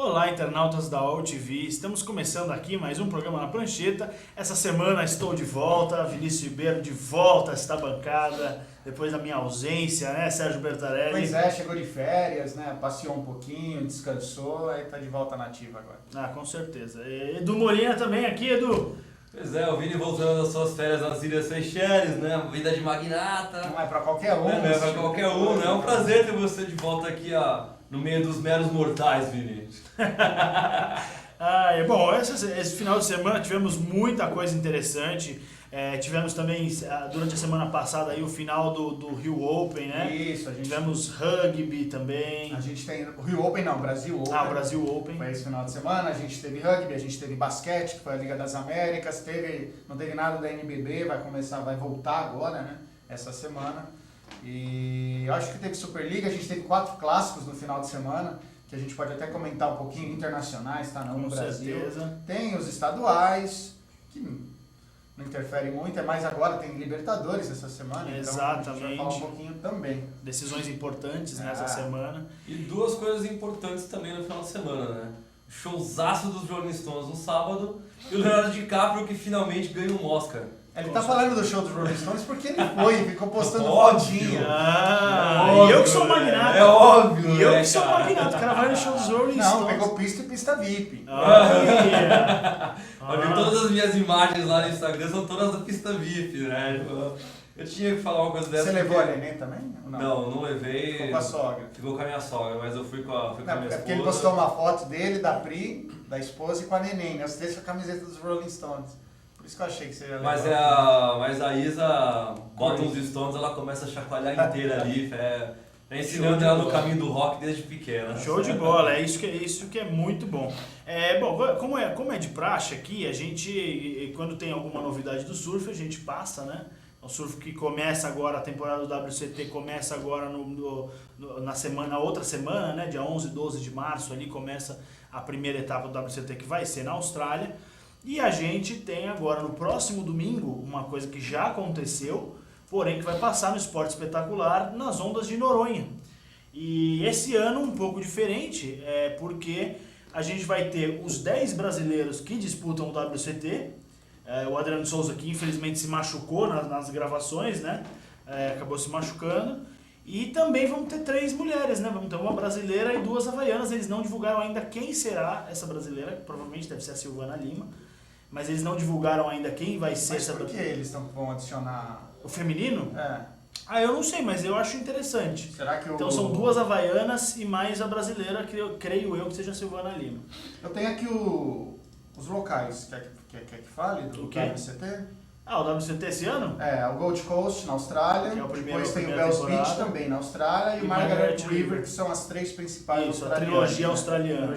Olá, internautas da UOL TV, estamos começando aqui mais um programa na Prancheta. Essa semana estou de volta, Vinícius Ribeiro de volta a esta bancada, depois da minha ausência, né, Sérgio Bertarelli? Pois é, chegou de férias, né, passeou um pouquinho, descansou, aí tá de volta na ativa agora. Ah, com certeza. E Edu Molina também aqui, Edu. Pois é, o Vini voltando das suas férias nas Ilhas Seychelles, né? Vida de magnata. Não é pra qualquer um. Não é pra qualquer um, né? É um prazer ter você de volta aqui, no meio dos meros mortais, Vini. Bom, esse final de semana tivemos muita coisa interessante. Tivemos também, durante a semana passada, aí, o final do Rio Open, né? Isso, a gente... Tivemos rugby também. A gente tem o Rio Open, não, o Brasil Open. Ah, o Brasil Open. Foi esse final de semana, a gente teve rugby, a gente teve basquete, que foi a Liga das Américas, não teve nada da NBB, vai voltar agora, né, essa semana. E eu acho que teve Superliga, a gente teve 4 clássicos no final de semana, que a gente pode até comentar um pouquinho, internacionais, tá, não no Brasil. Certeza. Tem os estaduais, que não interfere muito, mas agora tem Libertadores essa semana, Exatamente. Então a gente vai falar um pouquinho também. Decisões importantes nessa semana. E duas coisas importantes também no final de semana, né? O showzaço dos Rolling Stones no sábado e o Leonardo DiCaprio que finalmente ganhou um Oscar. Ele tá falando do show dos Rolling Stones porque ele foi, ficou postando Óbvio. fotinha. E eu que sou magnata. É óbvio, E eu né, que sou cara? magnata. O cara vai no show dos Rolling Não, Stones. pegou pista e pista VIP. Olha, todas as minhas imagens lá no Instagram são todas da pista VIP, né? Eu tinha que falar uma coisa dessa. Você levou a porque... neném também? Ou Não levei. Ficou com a sogra. Ficou com a minha sogra, mas eu fui com a minha esposa. É porque ele postou uma foto dele, da Pri, da esposa e com a neném, né? Os três com a camiseta dos Rolling Stones. Por isso que eu achei que você ia levar. Mas a Isa bota uns Stones, ela começa a chacoalhar inteira ali, ensinando ela no caminho do rock desde pequena. Show de bola, é isso que é muito bom. Bom, como é de praxe aqui, a gente, quando tem alguma novidade do surf, a gente passa, né? O surf que começa agora, a temporada do WCT começa agora na outra semana, né? Dia 11 e 12 de março, ali começa a primeira etapa do WCT, que vai ser na Austrália. E a gente tem agora, no próximo domingo, uma coisa que já aconteceu, porém que vai passar no Esporte Espetacular, nas ondas de Noronha. E esse ano um pouco diferente, porque a gente vai ter os 10 brasileiros que disputam o WCT, o Adriano Souza, que infelizmente se machucou nas gravações, né? Acabou se machucando. E também vamos ter 3 mulheres, né? Vamos ter uma brasileira e 2 havaianas. Eles não divulgaram ainda quem será essa brasileira, que provavelmente deve ser a Silvana Lima. Mas eles não divulgaram ainda quem vai ser essa brasileira. Mas por que eles vão adicionar... O feminino? Eu não sei, mas eu acho interessante. Será que Então são 2 havaianas e mais a brasileira, que eu creio que seja a Silvana Lima. Eu tenho aqui os locais. Quer que fale do WCT? O WCT esse ano? O Gold Coast na Austrália, que é depois tem o Bells Beach também na Austrália e o Margaret River, que são as 3 principais Isso, a trilogia australiana.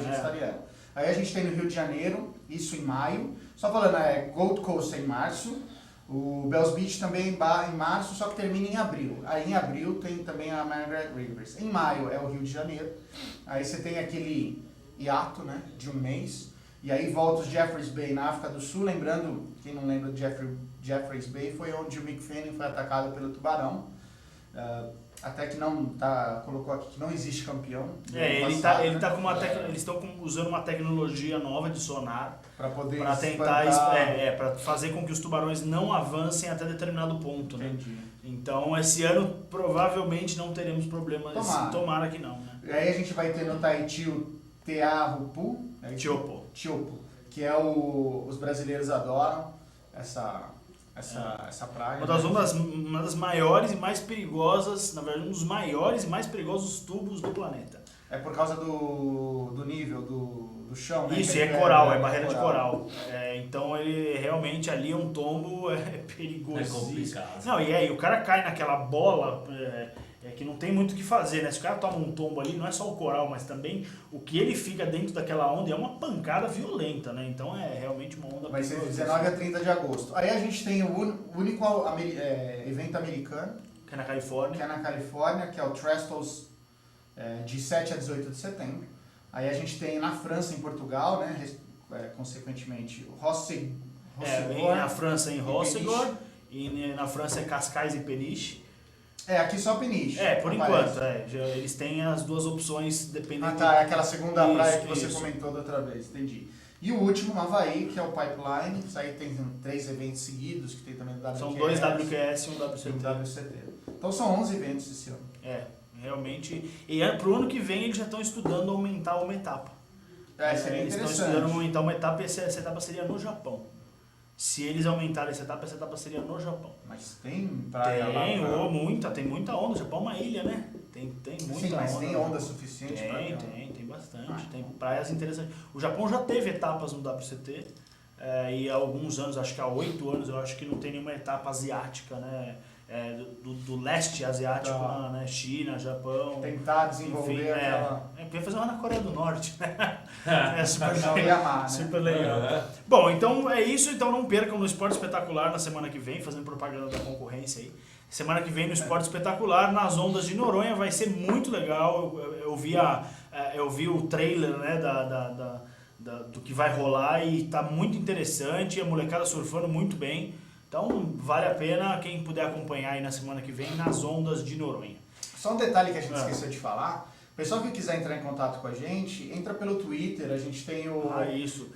Aí a gente tem no Rio de Janeiro, isso em maio. Só falando, Gold Coast em março, o Bells Beach também em março, só que termina em abril. Aí em abril tem também a Margaret Rivers. Em maio é o Rio de Janeiro. Aí você tem aquele hiato, né, de um mês. E aí volta os Jeffreys Bay na África do Sul, lembrando, quem não lembra de Jeffreys Bay, foi onde o Mick Fanning foi atacado pelo tubarão. Até que colocou aqui que não existe campeão. Eles estão usando uma tecnologia nova de sonar para tentar para fazer com que os tubarões não avancem até determinado ponto, né? Entendi. Então esse ano provavelmente não teremos problemas. Tomara que não, né? E aí a gente vai ter no Tahiti o Teahupu, Tiopo, que é os brasileiros adoram essa praia. Uma das maiores e mais perigosas, na verdade, um dos maiores e mais perigosos tubos do planeta. É por causa do nível do chão, né? Isso, coral, é barreira de coral. Então ele realmente ali é um tombo perigosíssimo. É complicado. Não, e aí o cara cai naquela bola que não tem muito o que fazer, né? Se o cara toma um tombo ali, não é só o coral, mas também o que ele fica dentro daquela onda é uma pancada violenta, né? Então é realmente uma onda Vai ser de 19 a 30 de agosto. Aí a gente tem o único evento americano, que é na Califórnia, que é o Trestles, de 7 a 18 de setembro. Aí a gente tem na França e em Portugal, né? Consequentemente, o Rossegor. Na França em Rossegor, e na França é Cascais e Peniche. Aqui só Peniche. Por enquanto, eles têm as duas opções dependendo. É aquela segunda praia que você isso. comentou da outra vez, entendi. E o último, Havaí, que é o Pipeline. Isso aí tem 3 eventos seguidos, que tem também o WQS. São 2 WQS e um WCT. E um WCT. Então são 11 eventos esse ano. Realmente. E pro ano que vem eles já estão estudando aumentar uma etapa. Seria Eles estão interessante. estudando aumentar uma etapa e essa etapa seria no Japão. Se eles aumentarem essa etapa seria no Japão. Mas tem praia lá? Tem muita onda. O Japão é uma ilha, né? Tem muita onda. Sim, mas tem onda suficiente para Tem bastante. Tem praias interessantes. O Japão já teve etapas no WCT e há alguns anos, acho que há 8 anos, eu acho que não tem nenhuma etapa asiática, né? Do leste asiático, né? China, Japão. Tentar desenvolver enfim, aquela... Podia fazer uma na Coreia do Norte, né? Super Não legal. ia amar, né? Super legal. Bom, então é isso. Então não percam no Esporte Espetacular na semana que vem, fazendo propaganda da concorrência aí. Semana que vem no Esporte Espetacular, nas ondas de Noronha, vai ser muito legal. Eu vi o trailer, né, do que vai rolar e tá muito interessante. A molecada surfando muito bem. Então vale a pena quem puder acompanhar aí na semana que vem nas ondas de Noronha. Só um detalhe que a gente esqueceu de falar. O pessoal que quiser entrar em contato com a gente, entra pelo Twitter, a gente tem o isso.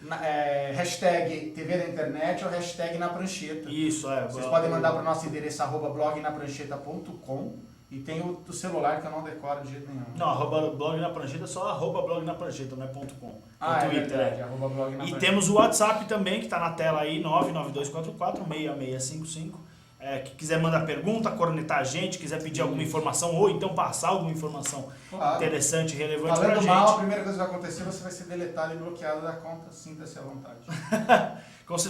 hashtag TV da Internet ou hashtag na prancheta. Isso, Vocês podem mandar para o nosso endereço @blognaprancheta.com e tem o celular que eu não decoro de jeito nenhum. Não, @blog na prancheta, só @blog na prancheta, não é .com. É verdade, @blog na E prancheta. temos o WhatsApp também, que está na tela aí, 992446655. Que quiser mandar pergunta, cornetar a gente, quiser pedir alguma informação ou então passar alguma informação interessante e relevante pra Falando gente. mal, a primeira coisa que vai acontecer, você vai ser deletado e bloqueado da conta, sinta-se à vontade.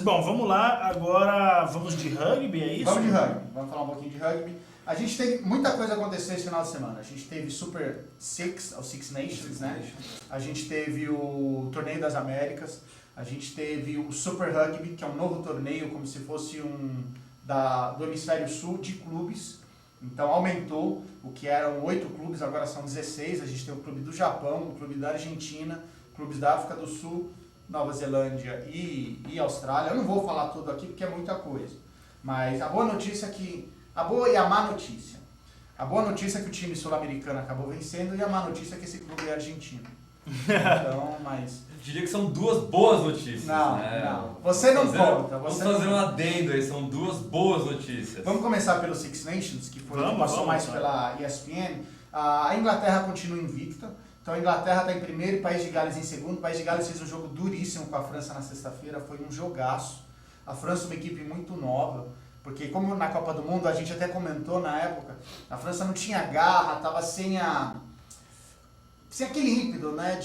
Bom, vamos lá, agora vamos de rugby, é isso? Vamos de rugby, vamos falar um pouquinho de rugby. A gente teve muita coisa acontecer esse final de semana. A gente teve Super Six, ou Six Nations, né? A gente teve o Torneio das Américas, a gente teve o Super Rugby, que é um novo torneio, como se fosse do Hemisfério Sul, de clubes. Então aumentou, o que eram 8 clubes, agora são 16. A gente tem o clube do Japão, o clube da Argentina, clubes da África do Sul, Nova Zelândia e Austrália. Eu não vou falar tudo aqui porque é muita coisa. Mas a boa notícia é que... A boa e a má notícia. A boa notícia é que o time sul-americano acabou vencendo e a má notícia é que esse clube é argentino. Então, mas... Eu diria que são duas boas notícias. Não, né? não. Você não conta. Vamos fazer um adendo aí, são duas boas notícias. Vamos começar pelo Six Nations, que foi o que passou mais pela ESPN. A Inglaterra continua invicta. Então a Inglaterra está em primeiro, o País de Gales em segundo. O País de Gales fez um jogo duríssimo com a França na sexta-feira, foi um jogaço. A França é uma equipe muito nova, porque como na Copa do Mundo, a gente até comentou na época, a França não tinha garra, estava sem aquele ímpeto, né,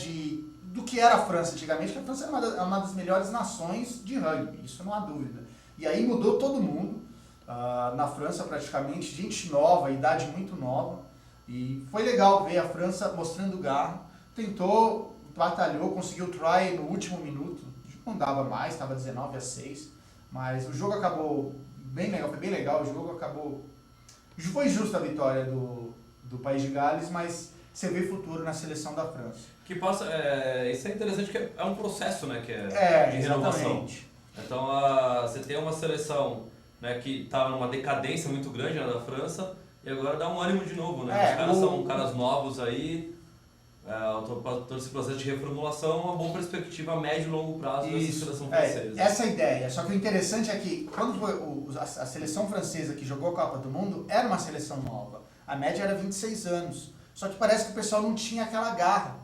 do que era a França antigamente, porque a França era uma das melhores nações de rugby, isso não há dúvida. E aí mudou todo mundo, na França praticamente, gente nova, idade muito nova, e foi legal ver a França mostrando garra, tentou, batalhou, conseguiu o try no último minuto, não dava mais, estava 19-6, mas o jogo acabou bem legal, foi bem legal, o jogo acabou... Foi justa a vitória do País de Gales, mas você vê futuro na seleção da França. Que passa, isso é interessante, que é um processo, né, que de renovação. Exatamente. Então você tem uma seleção, né, que estava numa decadência muito grande, né, da França, e agora dá um ânimo de novo, né? Os caras são caras novos aí, todo esse processo de reformulação é uma boa perspectiva a médio e longo prazo dessa seleção francesa. Essa é a ideia. Só que o interessante é que quando foi a seleção francesa que jogou a Copa do Mundo, era uma seleção nova. A média era 26 anos. Só que parece que o pessoal não tinha aquela garra.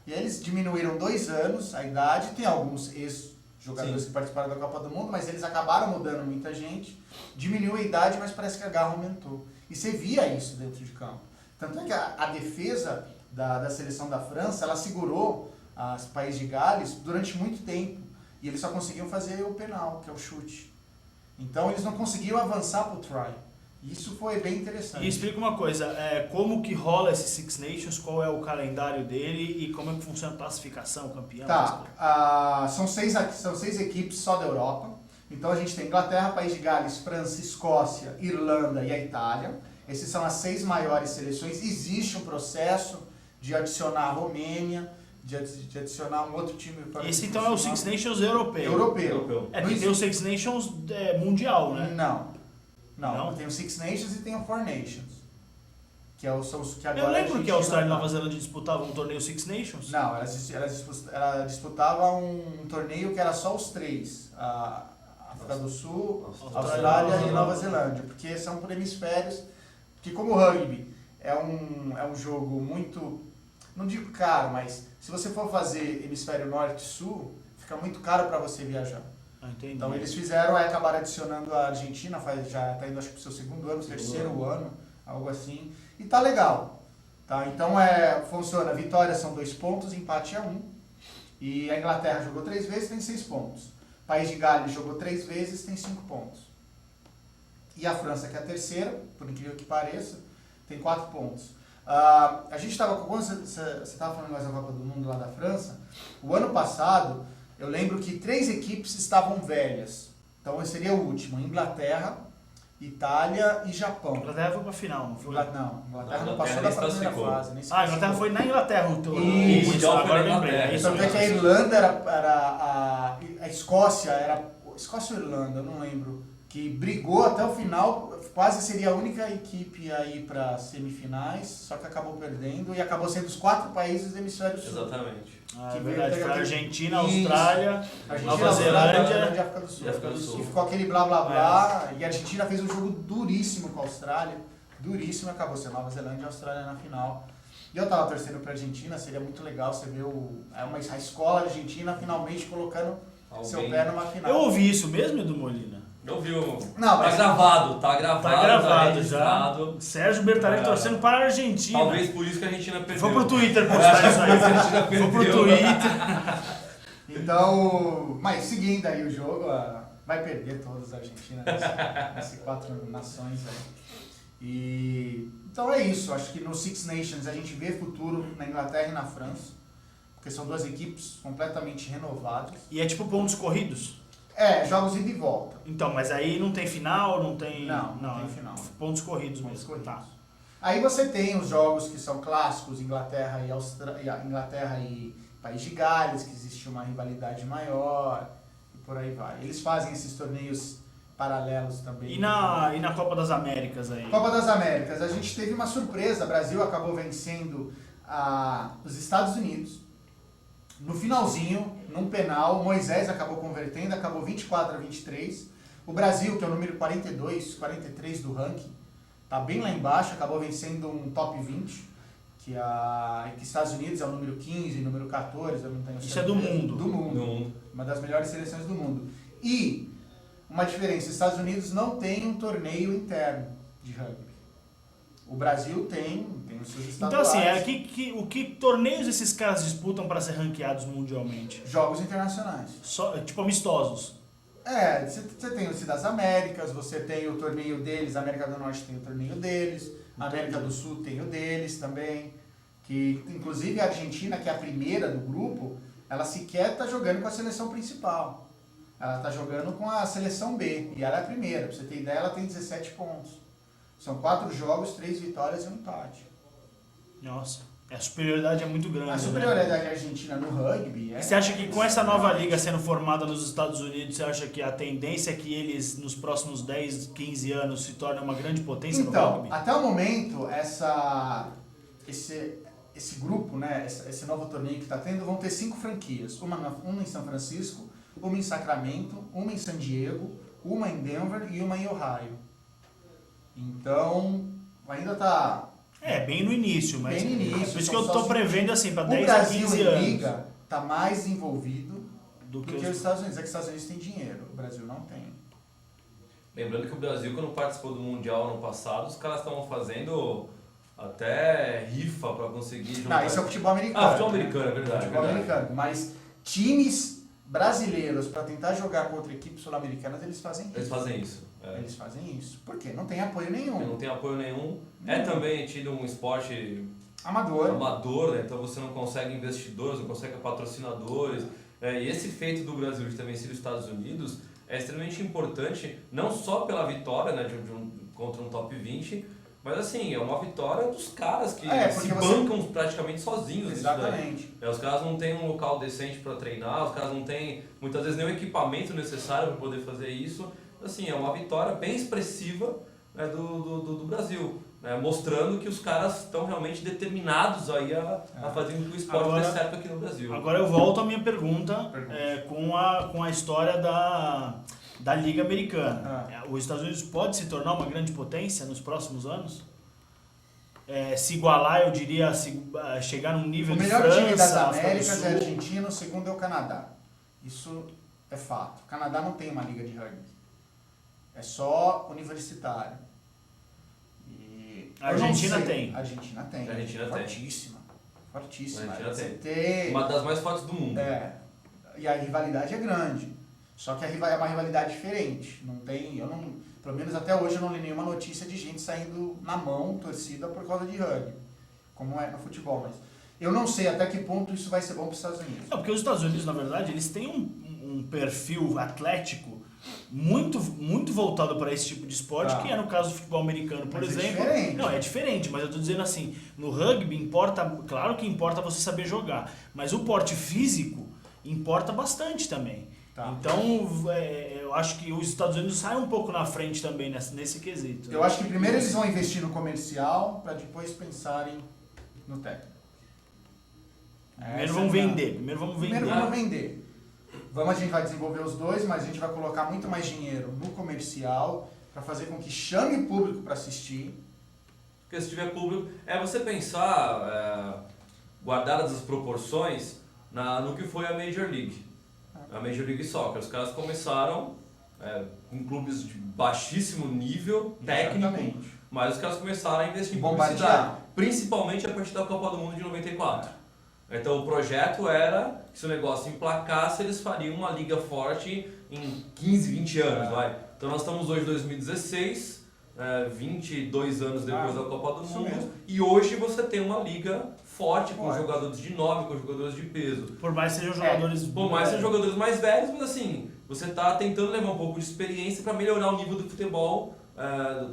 E aí eles diminuíram 2 anos a idade. Tem alguns ex-jogadores que participaram da Copa do Mundo, mas eles acabaram mudando muita gente. Diminuiu a idade, mas parece que a garra aumentou. E você via isso dentro de campo. Tanto é que a defesa da seleção da França, ela segurou os País de Gales durante muito tempo. E eles só conseguiam fazer o penal, que é o chute. Então eles não conseguiam avançar para o try. Isso foi bem interessante. E explica uma coisa, como que rola esse Six Nations, qual é o calendário dele e como é que funciona a classificação, campeão? São seis equipes só da Europa. Então a gente tem Inglaterra, País de Gales, França, Escócia, Irlanda e a Itália. Essas são as 6 maiores seleções. Existe um processo de adicionar a Romênia, de adicionar um outro time. Esse então é o Six Nations europeu. Europeu. Porque tem o Six Nations mundial, né? Não, tem o Six Nations e tem o Four Nations. são os que agora Eu lembro que a Austrália e tá. Nova Zelândia disputavam um torneio Six Nations. Não, elas disputavam um torneio que era só os três. A África do Sul, Austrália e Nova Zelândia. Porque são por hemisférios. Porque como o rugby é um jogo muito, não digo caro, mas se você for fazer hemisfério norte e sul, fica muito caro para você viajar. Entendi. Então eles fizeram, aí acabaram adicionando a Argentina, já está indo acho que pro seu segundo ano, terceiro ano, algo assim. E tá legal. Tá? Então funciona, vitória são 2 pontos, empate é 1. E a Inglaterra jogou 3 vezes, tem 6 pontos. O País de Gales jogou 3 vezes, tem 5 pontos. E a França, que é a terceira, por incrível que pareça, tem 4 pontos. A gente estava, quando você estava falando mais da Copa do Mundo lá da França, o ano passado, eu lembro que 3 equipes estavam velhas. Então esse seria o último, Inglaterra, Itália e Japão. A Inglaterra foi pra final, não foi? Não, Inglaterra não passou nem da primeira classificou. fase. Nem se A Inglaterra foi na Inglaterra. Isso, Mundial foi agora na eu lembrei. Inglaterra. Isso Tanto é que a mesmo. Irlanda a Escócia era... Escócia ou Irlanda, eu não lembro. Que brigou até o final, quase seria a única equipe a ir para semifinais, só que acabou perdendo e acabou sendo os 4 países do hemisfério sul. Exatamente. Ah, que é verdade, veio foi a até- Argentina, Isso. Austrália, Argentina, Nova Austrália, Zelândia. e África do Sul. E África do Sul. E ficou aquele blá blá blá, e a Argentina fez um jogo duríssimo com a Austrália, duríssimo, acabou sendo Nova Zelândia e Austrália na final. E eu tava torcendo pra Argentina, seria muito legal você ver a escola argentina finalmente colocando seu pé numa final. Eu ouvi isso mesmo, Edu Molina? Eu vi o... Não, tá mas- gravado Tá gravado já. registrado. Sérgio Bertarelli torcendo para a Argentina. Talvez por isso que a Argentina perdeu. Vou pro Twitter postar isso aí. Vou pro Twitter. Então, mas seguindo aí o jogo, vai perder todos a Argentina nessas 4 nações aí. Então é isso, acho que no Six Nations a gente vê futuro na Inglaterra e na França, porque são 2 equipes completamente renovadas. E é tipo pontos corridos? Jogos ida e volta. Então, mas aí não tem final, não tem... Não tem final. Pontos corridos Pontos mesmo. corridos. Tá. Aí você tem os jogos que são clássicos, Inglaterra e País de Gales, que existe uma rivalidade maior, e por aí vai. Eles fazem esses torneios paralelos também. E na Copa das Américas aí? Copa das Américas, a gente teve uma surpresa, o Brasil acabou vencendo os Estados Unidos. No finalzinho, num penal, o Moisés acabou convertendo, acabou 24-23. O Brasil, que é o número 42, 43 do ranking, tá bem lá embaixo, acabou vencendo um top 20, que Estados Unidos é o número 15, número 14, eu não tenho Isso certeza. é do mundo. Do mundo. Uma das melhores seleções do mundo. E uma diferença, os Estados Unidos não tem um torneio interno de rugby. O Brasil tem os seus Então estaduais. assim, o que torneios esses caras disputam para ser ranqueados mundialmente? Jogos internacionais. Tipo amistosos. Você tem o das Américas, você tem o torneio deles, a América do Norte tem o torneio deles, a América do Sul tem o deles também, que inclusive a Argentina, que é a primeira do grupo, ela sequer está jogando com a seleção principal. Ela está jogando com a seleção B, e ela é a primeira. Pra você ter ideia, ela tem 17 pontos. São 4 jogos, 3 vitórias e um empate. Nossa, a superioridade é muito grande. A né? superioridade argentina no rugby E você acha que com essa nova liga sendo formada nos Estados Unidos, você acha que a tendência é que eles, nos próximos 10, 15 anos, se tornem uma grande potência no Então, rugby? até o momento, esse grupo, né, esse novo torneio que está tendo, vão ter 5 franquias. Uma em São Francisco, uma em Sacramento, uma em San Diego, uma em Denver e uma em Ohio. Então, ainda está Bem no início, mas bem no início. por isso que são eu só tô cinco. prevendo assim, para O 10 a Brasil 15 em anos. liga está mais envolvido Do do que que os os... Estados Unidos. É que os Estados Unidos têm dinheiro, o Brasil não tem. Lembrando que o Brasil, quando participou do Mundial ano passado, os caras estavam fazendo até rifa para conseguir jogar. Não, isso é o futebol americano. futebol americano, é verdade. Futebol verdade. americano. Mas times brasileiros, para tentar jogar contra equipes sul-americanas, eles fazem isso. Eles fazem isso. Eles fazem isso. Por quê? Não tem apoio Porque nenhum. não tem apoio nenhum. É também tido um esporte Amador. amador, né? Então você não consegue investidores, não consegue patrocinadores. E esse feito do Brasil de ter vencido os Estados Unidos é extremamente importante, não só pela vitória, né, contra um top 20, mas assim, é uma vitória dos caras que se porque bancam praticamente sozinhos. Exatamente. Nisso daí. Os caras não têm um local decente para treinar, os caras não têm muitas vezes nem o equipamento necessário para poder fazer isso. Assim, é uma vitória bem expressiva, né, do Brasil. né, mostrando que os caras estão realmente determinados aí a fazer com que o esporte dê certo aqui no Brasil. Agora eu volto à minha pergunta com a história da Liga Americana. Os Estados Unidos pode se tornar uma grande potência nos próximos anos? Se igualar, eu diria, chegar num nível de França, o melhor time das Américas é a Argentina, o segundo é o Canadá. Isso é fato. O Canadá não tem uma liga de rugby. É só universitário. A Argentina tem. A Argentina tem. A Argentina tem. Fortíssima. Fortíssima. A Argentina tem. Uma das mais fortes do mundo. E a rivalidade é grande. Só que é uma rivalidade diferente. Não tem, pelo menos até hoje eu não li nenhuma notícia de gente saindo na mão, torcida, por causa de rugby. Como é no futebol, mas eu não sei até que ponto isso vai ser bom para os Estados Unidos. Não, porque os Estados Unidos, na verdade, eles têm um perfil atlético muito, muito voltado para esse tipo de esporte, que é no caso do futebol americano, por exemplo. É diferente. Não, é diferente, mas eu estou dizendo assim, no rugby importa, claro que importa você saber jogar, mas o porte físico importa bastante também. Então, eu acho que os Estados Unidos saem um pouco na frente também nesse quesito. Eu acho que primeiro eles vão investir no comercial para depois pensarem no técnico. Primeiro vamos vender. A gente vai desenvolver os dois, mas a gente vai colocar muito mais dinheiro no comercial para fazer com que chame o público para assistir. Porque se tiver público, você pensar, guardadas as proporções, no que foi a Major League. A Major League Soccer. Os caras começaram com clubes de baixíssimo nível técnico, exatamente, mas os caras começaram a investir em bombardear, publicidade, principalmente a partir da Copa do Mundo de 94. Então o projeto era que se o negócio emplacasse, eles fariam uma liga forte em 15, 20 anos. Então nós estamos hoje em 2016, 22 anos depois da Copa do Mundo, e hoje você tem uma liga forte, com jogadores de nome, com jogadores de peso. Por mais que sejam jogadores... Por mais que sejam jogadores mais velhos, mas assim, você está tentando levar um pouco de experiência para melhorar o nível do futebol,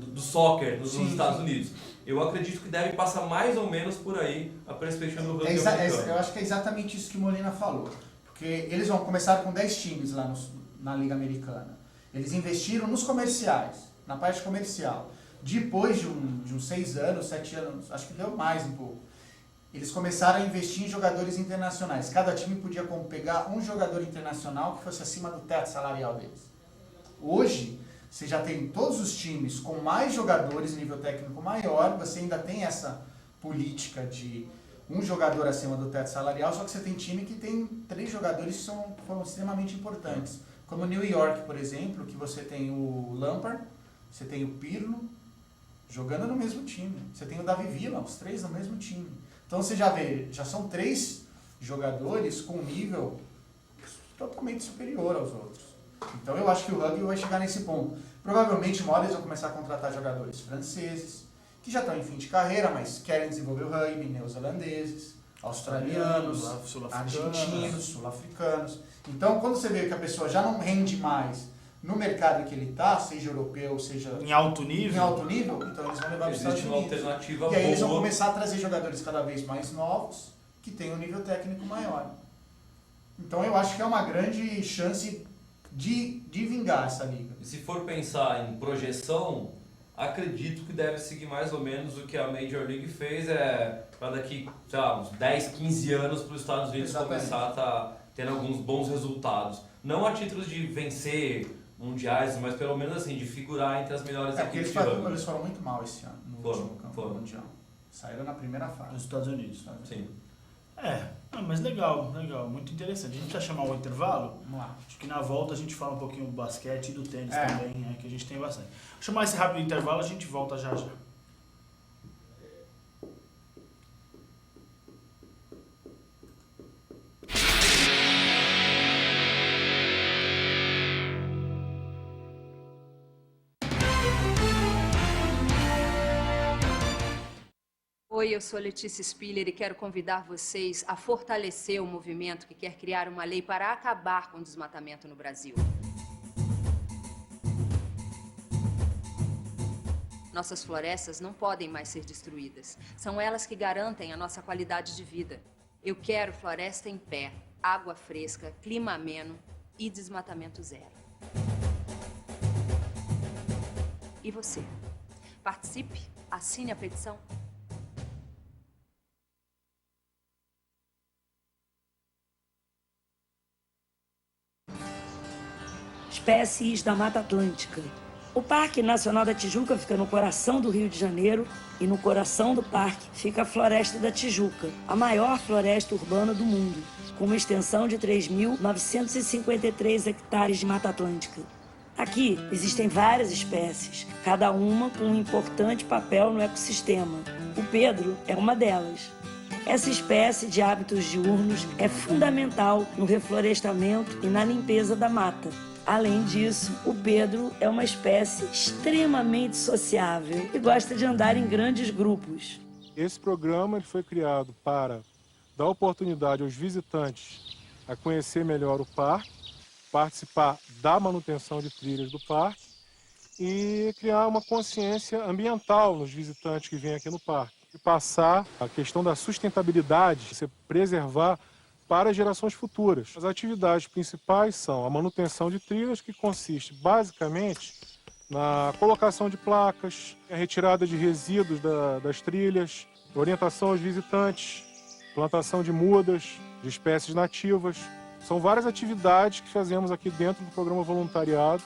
do soccer nos Estados Unidos. Eu acredito que deve passar mais ou menos por aí a perspectiva do rugby americano. Eu acho que é exatamente isso que o Molina falou. Porque eles vão começar com 10 times lá na Liga Americana. Eles investiram nos comerciais, na parte comercial. Depois de uns 6 anos, 7 anos, acho que deu mais um pouco, eles começaram a investir em jogadores internacionais. Cada time podia pegar um jogador internacional que fosse acima do teto salarial deles. Hoje, você já tem todos os times com mais jogadores, nível técnico maior, você ainda tem essa política de um jogador acima do teto salarial, só que você tem time que tem 3 jogadores que foram extremamente importantes. Como o New York, por exemplo, que você tem o Lampard, você tem o Pirlo, jogando no mesmo time. Você tem o Davi Villa, os 3 no mesmo time. Então você já vê, já são 3 jogadores com um nível totalmente superior aos outros. Então eu acho que o rugby vai chegar nesse ponto. Provavelmente uma hora eles vão começar a contratar jogadores franceses, que já estão em fim de carreira, mas querem desenvolver o rugby, neozelandeses, australianos, argentinos, sul-africanos. Então quando você vê que a pessoa já não rende mais no mercado que ele está, seja europeu, seja em alto nível, então eles vão levar para os Estados uma Unidos. Alternativa e aí eles vão boa. começar a trazer jogadores cada vez mais novos, que têm um nível técnico maior. Então eu acho que é uma grande chance de vingar essa liga. E se for pensar em projeção, acredito que deve seguir mais ou menos o que a Major League fez, para daqui, sei lá, uns 10, 15 anos para os Estados Unidos começar a estar tendo alguns bons resultados. Não a título de vencer mundiais, mas pelo menos assim, de figurar entre as melhores equipes de rugby. Eles foram muito mal esse ano, no último campeonato mundial. Saíram na primeira fase. Nos Estados Unidos. Sim. Mas legal, muito interessante. A gente precisa chamar o intervalo? Vamos lá. Acho que na volta a gente fala um pouquinho do basquete e do tênis também, que a gente tem bastante. Vou chamar esse rápido intervalo, a gente volta já já. Oi, eu sou Letícia Spiller e quero convidar vocês a fortalecer o movimento que quer criar uma lei para acabar com o desmatamento no Brasil. Nossas florestas não podem mais ser destruídas. São elas que garantem a nossa qualidade de vida. Eu quero floresta em pé, água fresca, clima ameno e desmatamento zero. E você? Participe! assine a petição. Espécies da Mata Atlântica. O Parque Nacional da Tijuca fica no coração do Rio de Janeiro e no coração do parque fica a Floresta da Tijuca, a maior floresta urbana do mundo, com uma extensão de 3.953 hectares de Mata Atlântica. Aqui existem várias espécies, cada uma com um importante papel no ecossistema. O Pedro é uma delas. Essa espécie de hábitos diurnos é fundamental no reflorestamento e na limpeza da mata. Além disso, o Pedro é uma espécie extremamente sociável e gosta de andar em grandes grupos. Esse programa foi criado para dar oportunidade aos visitantes a conhecer melhor o parque, participar da manutenção de trilhas do parque e criar uma consciência ambiental nos visitantes que vêm aqui no parque. E passar a questão da sustentabilidade, você preservar para gerações futuras. As atividades principais são a manutenção de trilhas, que consiste basicamente na colocação de placas, a retirada de resíduos das trilhas, orientação aos visitantes, plantação de mudas, de espécies nativas. São várias atividades que fazemos aqui dentro do programa voluntariado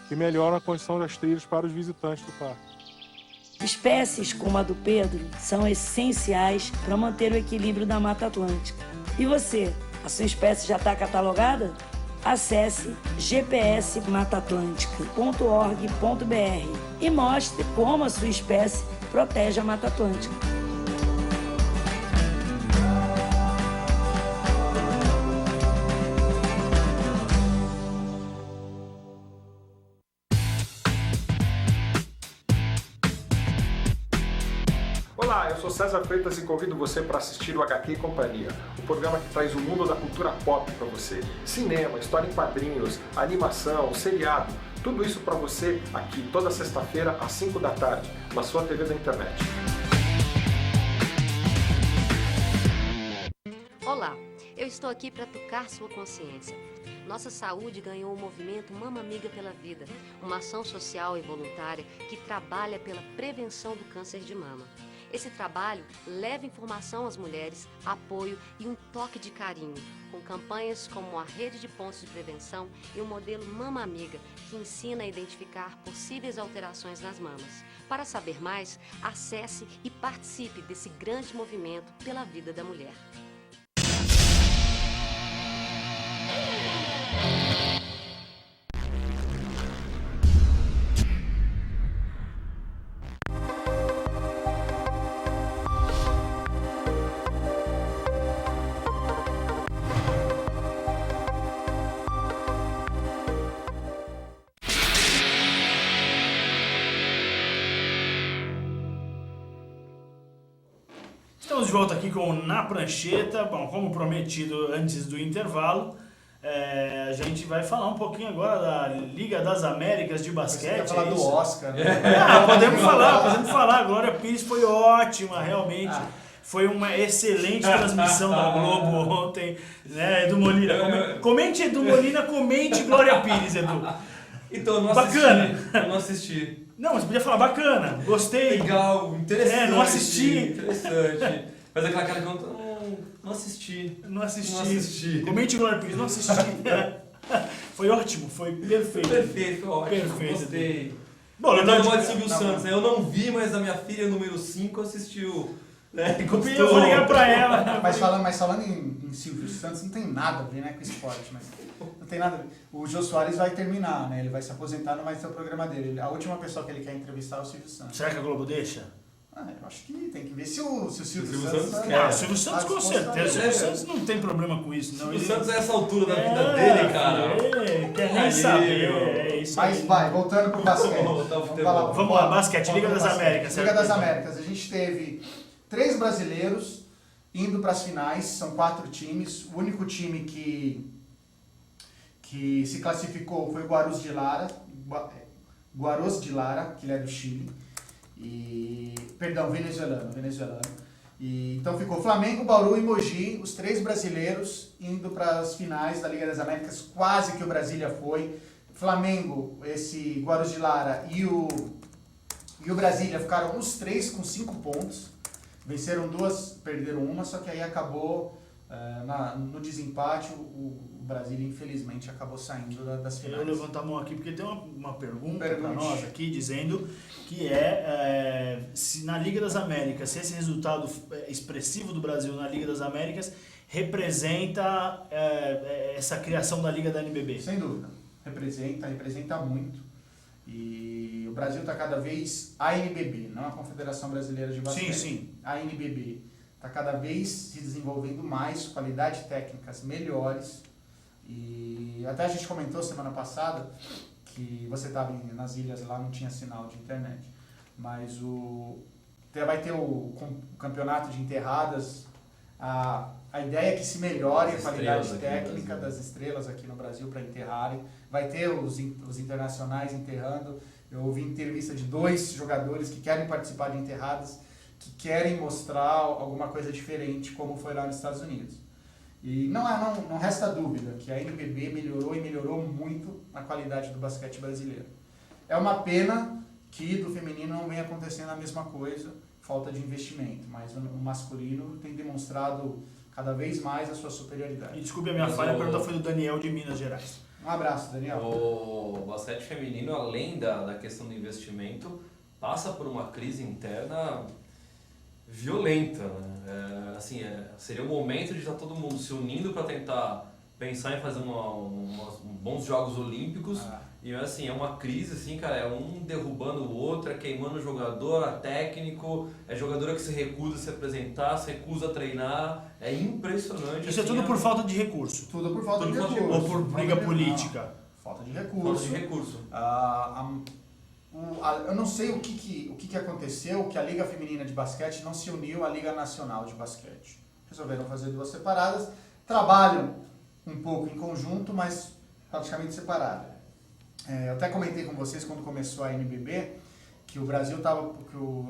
que melhoram a condição das trilhas para os visitantes do parque. Espécies como a do Pedro são essenciais para manter o equilíbrio da Mata Atlântica. E você, a sua espécie já está catalogada? Acesse gpsmataatlântica.org.br e mostre como a sua espécie protege a Mata Atlântica. Olá, eu sou César Freitas e convido você para assistir o HQ e Companhia, o programa que traz o mundo da cultura pop para você. Cinema, história em quadrinhos, animação, seriado, tudo isso para você aqui toda sexta-feira às 5 da tarde, na sua TV da internet. Olá, eu estou aqui para tocar sua consciência. Nossa saúde ganhou o movimento Mama Amiga pela Vida, uma ação social e voluntária que trabalha pela prevenção do câncer de mama. Esse trabalho leva informação às mulheres, apoio e um toque de carinho, com campanhas como a Rede de Pontos de Prevenção e o modelo Mama Amiga, que ensina a identificar possíveis alterações nas mamas. Para saber mais, acesse e participe desse grande movimento pela vida da mulher. Estamos de volta aqui com o Na Prancheta. Bom, como prometido antes do intervalo, a gente vai falar um pouquinho agora da Liga das Américas de basquete. Você vai falar do Oscar, né? Podemos falar. A Glória Pires foi ótima, realmente. Foi uma excelente transmissão da Globo ontem, né, Edu Molina. Comente Edu Molina, comente Glória Pires, Edu. Então, eu não Bacana. assisti. Eu não assisti. Não, você podia falar bacana, gostei. Legal, interessante. Não assisti. Interessante. Mas aquela cara que não assisti. Não assisti. Não assisti. Comente Glória Pires, não assisti. Foi ótimo, foi perfeito. Perfeito, foi ótimo. Perfeito. Gostei. Bom, eu lembrando de Silvio Santos, né? Eu não vi, mas a minha filha número 5 assistiu. Né? Eu vou ligar pra ela. Mas falando em Silvio Santos, não tem nada a ver, né, com esporte, mas não tem nada a ver. O Jô Soares vai terminar, né? Ele vai se aposentar, não vai ter o programa dele. A última pessoa que ele quer entrevistar é o Silvio Santos. Será que a Globo deixa? Eu acho que tem que ver se o Silvio Santos Santos... quer. O Silvio Santos com certeza. O Silvio Santos não tem problema com isso, não. O Santos é essa altura da vida dele, cara. Quer nem saber. É isso Mas aí. vai, voltando pro basquete. Vamos lá, basquete, Liga das Américas. Liga das Américas. A gente teve 3 brasileiros indo para as finais, são 4 times. O único time que se classificou foi o Guarus de Lara, que ele é do Chile. Venezuelano. Então ficou Flamengo, Bauru e Mogi, os 3 brasileiros indo para as finais da Liga das Américas, quase que o Brasília foi. Flamengo, esse Guarus de Lara e o e o Brasília ficaram os 3 com 5 pontos. Venceram 2, perderam 1, só que aí acabou, no desempate, o Brasília infelizmente acabou saindo das finais. Eu levanto a mão aqui porque tem uma pergunta para Pergunte. nós aqui, dizendo que se na Liga das Américas, se esse resultado expressivo do Brasil na Liga das Américas representa essa criação da Liga da NBB. Sem dúvida, representa muito. E o Brasil está cada vez, a NBB, não a Confederação Brasileira de Basquete, Sim. a NBB está cada vez se desenvolvendo mais, qualidade técnicas melhores. E até a gente comentou semana passada que você estava nas ilhas lá, não tinha sinal de internet, mas vai ter o campeonato de enterradas. A ideia é que se melhore a qualidade técnica das estrelas aqui no Brasil para enterrarem. Vai ter os internacionais enterrando. Eu ouvi entrevista de 2 jogadores que querem participar de enterradas, que querem mostrar alguma coisa diferente, como foi lá nos Estados Unidos. E não resta dúvida que a NBB melhorou muito a qualidade do basquete brasileiro. É uma pena que do feminino não venha acontecendo a mesma coisa, falta de investimento, mas o masculino tem demonstrado cada vez mais a sua superioridade. E desculpe a minha falha, a pergunta foi do Daniel de Minas Gerais. Um abraço, Daniel. O basquete feminino, além da questão do investimento, passa por uma crise interna violenta, né? Seria o momento de estar todo mundo se unindo para tentar pensar em fazer bons Jogos Olímpicos. E assim, é uma crise, assim, cara, é um derrubando o outro, é queimando o jogador, é técnico, é jogadora que se recusa a se apresentar, se recusa a treinar, é impressionante. Isso assim, é tudo por falta de recurso? Tudo por falta de recurso. Ou por briga política? Falta de recurso. Eu não sei o que aconteceu, que a Liga Feminina de Basquete não se uniu à Liga Nacional de Basquete. Resolveram fazer 2 separadas, trabalham um pouco em conjunto, mas praticamente separadas. Eu até comentei com vocês quando começou a NBB que o Brasil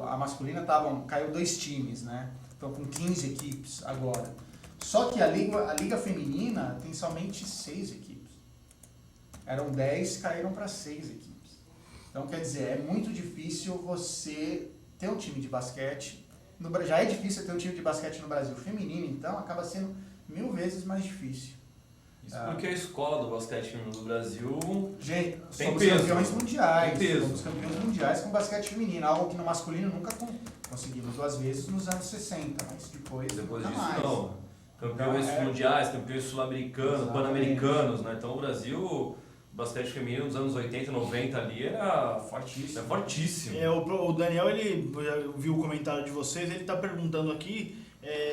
a masculina caiu 2 times, né? Estão com 15 equipes agora. Só que a Liga Feminina tem somente 6 equipes. Eram 10, caíram para 6 equipes. Então, quer dizer, é muito difícil você ter um time de basquete. Já é difícil ter um time de basquete no Brasil feminino, então acaba sendo 1000 vezes mais difícil. Isso porque a escola do basquete feminino do Brasil somos campeões mundiais. Somos campeões mundiais com basquete feminino, algo que no masculino nunca conseguimos 2 vezes nos anos 60, mas depois disso mais. Não. Campeões mundiais, campeões sul-americanos, pan-americanos, né? Então o Brasil, o basquete feminino nos anos 80, 90 ali era fortíssimo. O Daniel, ele viu o comentário de vocês, ele está perguntando aqui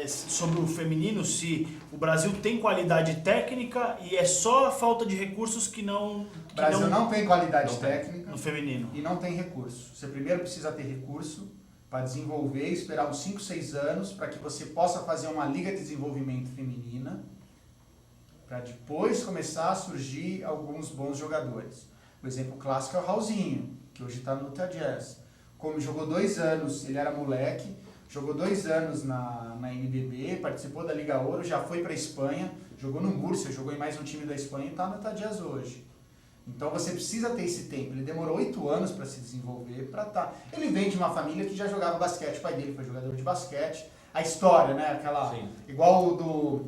sobre o feminino, se o Brasil tem qualidade técnica e é só a falta de recursos que não... O Brasil não tem qualidade técnica no feminino. E não tem recurso. Você primeiro precisa ter recurso para desenvolver, esperar uns 5, 6 anos para que você possa fazer uma liga de desenvolvimento feminina, para depois começar a surgir alguns bons jogadores. O exemplo clássico é o Raulzinho, que hoje está no Utah Jazz. Como jogou 2 anos, ele era moleque, jogou 2 anos na NBB, participou da Liga Ouro, já foi para a Espanha, jogou no Múrcia, jogou em mais um time da Espanha e está no Utah Jazz hoje. Então você precisa ter esse tempo. Ele demorou 8 anos para se desenvolver, para estar. Ele vem de uma família que já jogava basquete, o pai dele foi jogador de basquete. A história, né? Aquela. Sim. Igual o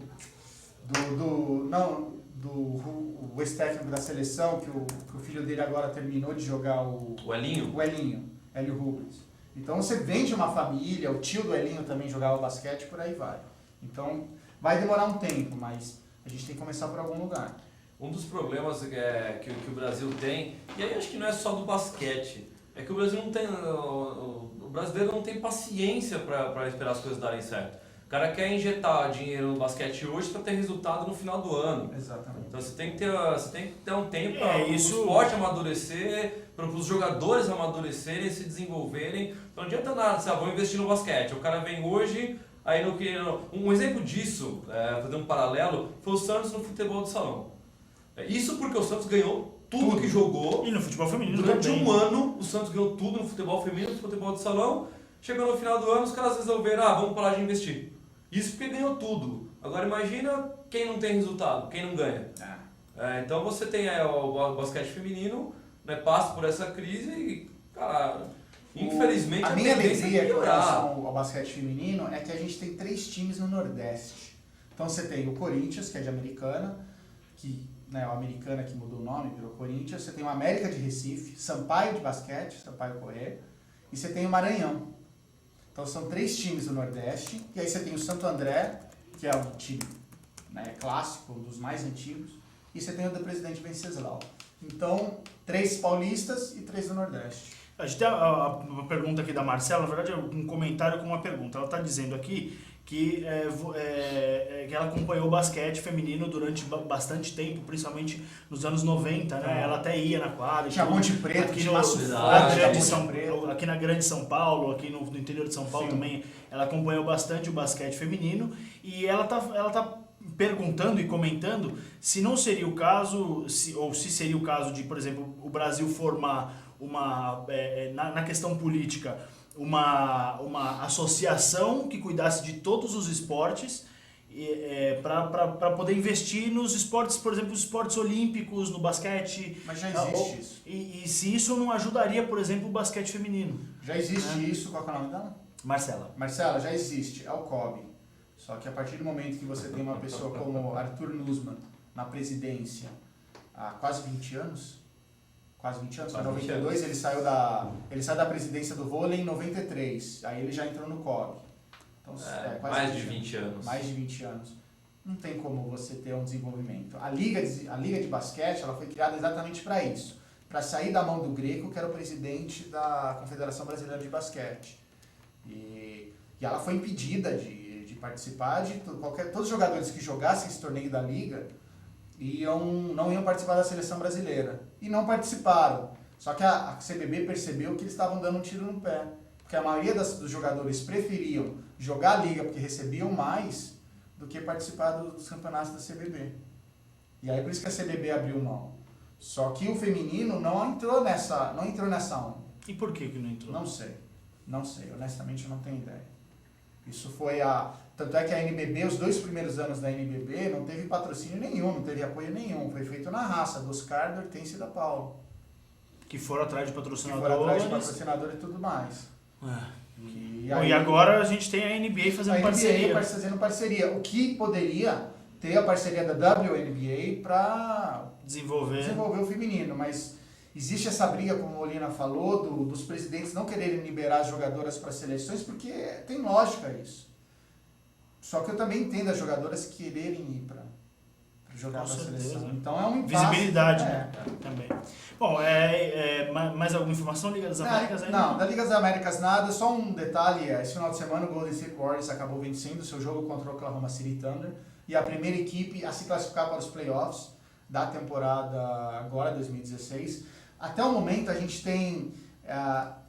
o ex-técnico da seleção, que o filho dele agora terminou de jogar o Elinho. O Elinho, Hélio Rubens. Então você vem de uma família, o tio do Elinho também jogava basquete, por aí vai. Então vai demorar um tempo, mas a gente tem que começar por algum lugar. Um dos problemas que o Brasil tem, e aí acho que não é só do basquete, é que o Brasil não tem, o brasileiro não tem paciência para esperar as coisas darem certo. O cara quer injetar dinheiro no basquete hoje para ter resultado no final do ano. Exatamente. Então você tem que ter um tempo para o esporte amadurecer, para os jogadores amadurecerem, se desenvolverem. Então não adianta nada, vou investir no basquete. O cara vem hoje, aí um exemplo disso, fazer um paralelo, foi o Santos no futebol de salão. Isso porque o Santos ganhou tudo que jogou. E no futebol feminino durante também. Um ano, o Santos ganhou tudo no futebol feminino, no futebol de salão. Chegou no final do ano, os caras resolveram, vamos parar de investir. Isso porque ganhou tudo. Agora imagina quem não tem resultado, quem não ganha. Então você tem o basquete feminino, né, passa por essa crise e, cara, Infelizmente, a minha tendência alegria é com piorar. relação ao basquete feminino é que a gente tem 3 times no Nordeste. Então você tem o Corinthians, que é de Americana, que, né, o Americana que mudou o nome, virou Corinthians. Você tem o América de Recife, Sampaio de basquete, Sampaio Corrêa, e você tem o Maranhão. Então são 3 times do Nordeste, e aí você tem o Santo André, que é um time, né, clássico, um dos mais antigos, e você tem o da Presidente Venceslau. Então, 3 paulistas e 3 do Nordeste. A gente tem uma pergunta aqui da Marcela, na verdade é um comentário com uma pergunta. Ela está dizendo aqui que ela acompanhou o basquete feminino durante bastante tempo, principalmente nos anos 90, né? Ela até ia na quadra. Tinha Monte Preto, aqui tinha no, Maço aqui na Grande São Paulo, aqui no interior de São Paulo também, ela acompanhou bastante o basquete feminino e ela tá perguntando e comentando se não seria o caso, ou se seria o caso de, por exemplo, o Brasil formar na questão política, uma associação que cuidasse de todos os esportes para poder investir nos esportes, por exemplo, os esportes olímpicos, no basquete. Mas já existe isso. E se isso não ajudaria, por exemplo, o basquete feminino. Já existe isso, qual é o nome dela? Marcela. Marcela, já existe, é o COB. Só que a partir do momento que você tem uma pessoa como Arthur Nussmann na presidência há quase 20 anos, em 92 ele saiu da presidência do vôlei em 93, aí ele já entrou no COB. Então, quase mais de 20 anos. Mais de 20 anos. Não tem como você ter um desenvolvimento. A Liga de Basquete ela foi criada exatamente para isso, para sair da mão do Greco, que era o presidente da Confederação Brasileira de Basquete. E ela foi impedida de participar de todos os jogadores que jogassem esse torneio da Liga não iam participar da seleção brasileira. E não participaram. Só que a CBB percebeu que eles estavam dando um tiro no pé. Porque a maioria dos jogadores preferiam jogar a Liga porque recebiam mais do que participar dos campeonatos da CBB. E aí por isso que a CBB abriu mão. Só que o feminino não entrou nessa onda. E por que não entrou? Não sei. Honestamente eu não tenho ideia. Isso foi Tanto é que a NBB, os 2 primeiros anos da NBB, não teve patrocínio nenhum, não teve apoio nenhum. Foi feito na raça, do Oscar, da Hortência e da Paula. Que foram atrás de patrocinadores. Que foram atrás de patrocinador e tudo mais. E agora a gente tem a NBA fazendo parceria. Fazendo parceria. O que poderia ter a parceria da WNBA para desenvolver o feminino, mas existe essa briga, como o Molina falou, dos presidentes não quererem liberar as jogadoras para seleções, porque tem lógica isso. Só que eu também entendo as jogadoras quererem ir para jogar para a seleção. Então é um impasse. Visibilidade, né? Também. Bom, mais alguma informação Liga das Américas ainda? Não, da Liga das Américas nada. Só um detalhe, esse final de semana o Golden State Warriors acabou vencendo o seu jogo contra o Oklahoma City Thunder e a primeira equipe a se classificar para os playoffs da temporada agora, 2016. Até o momento a gente tem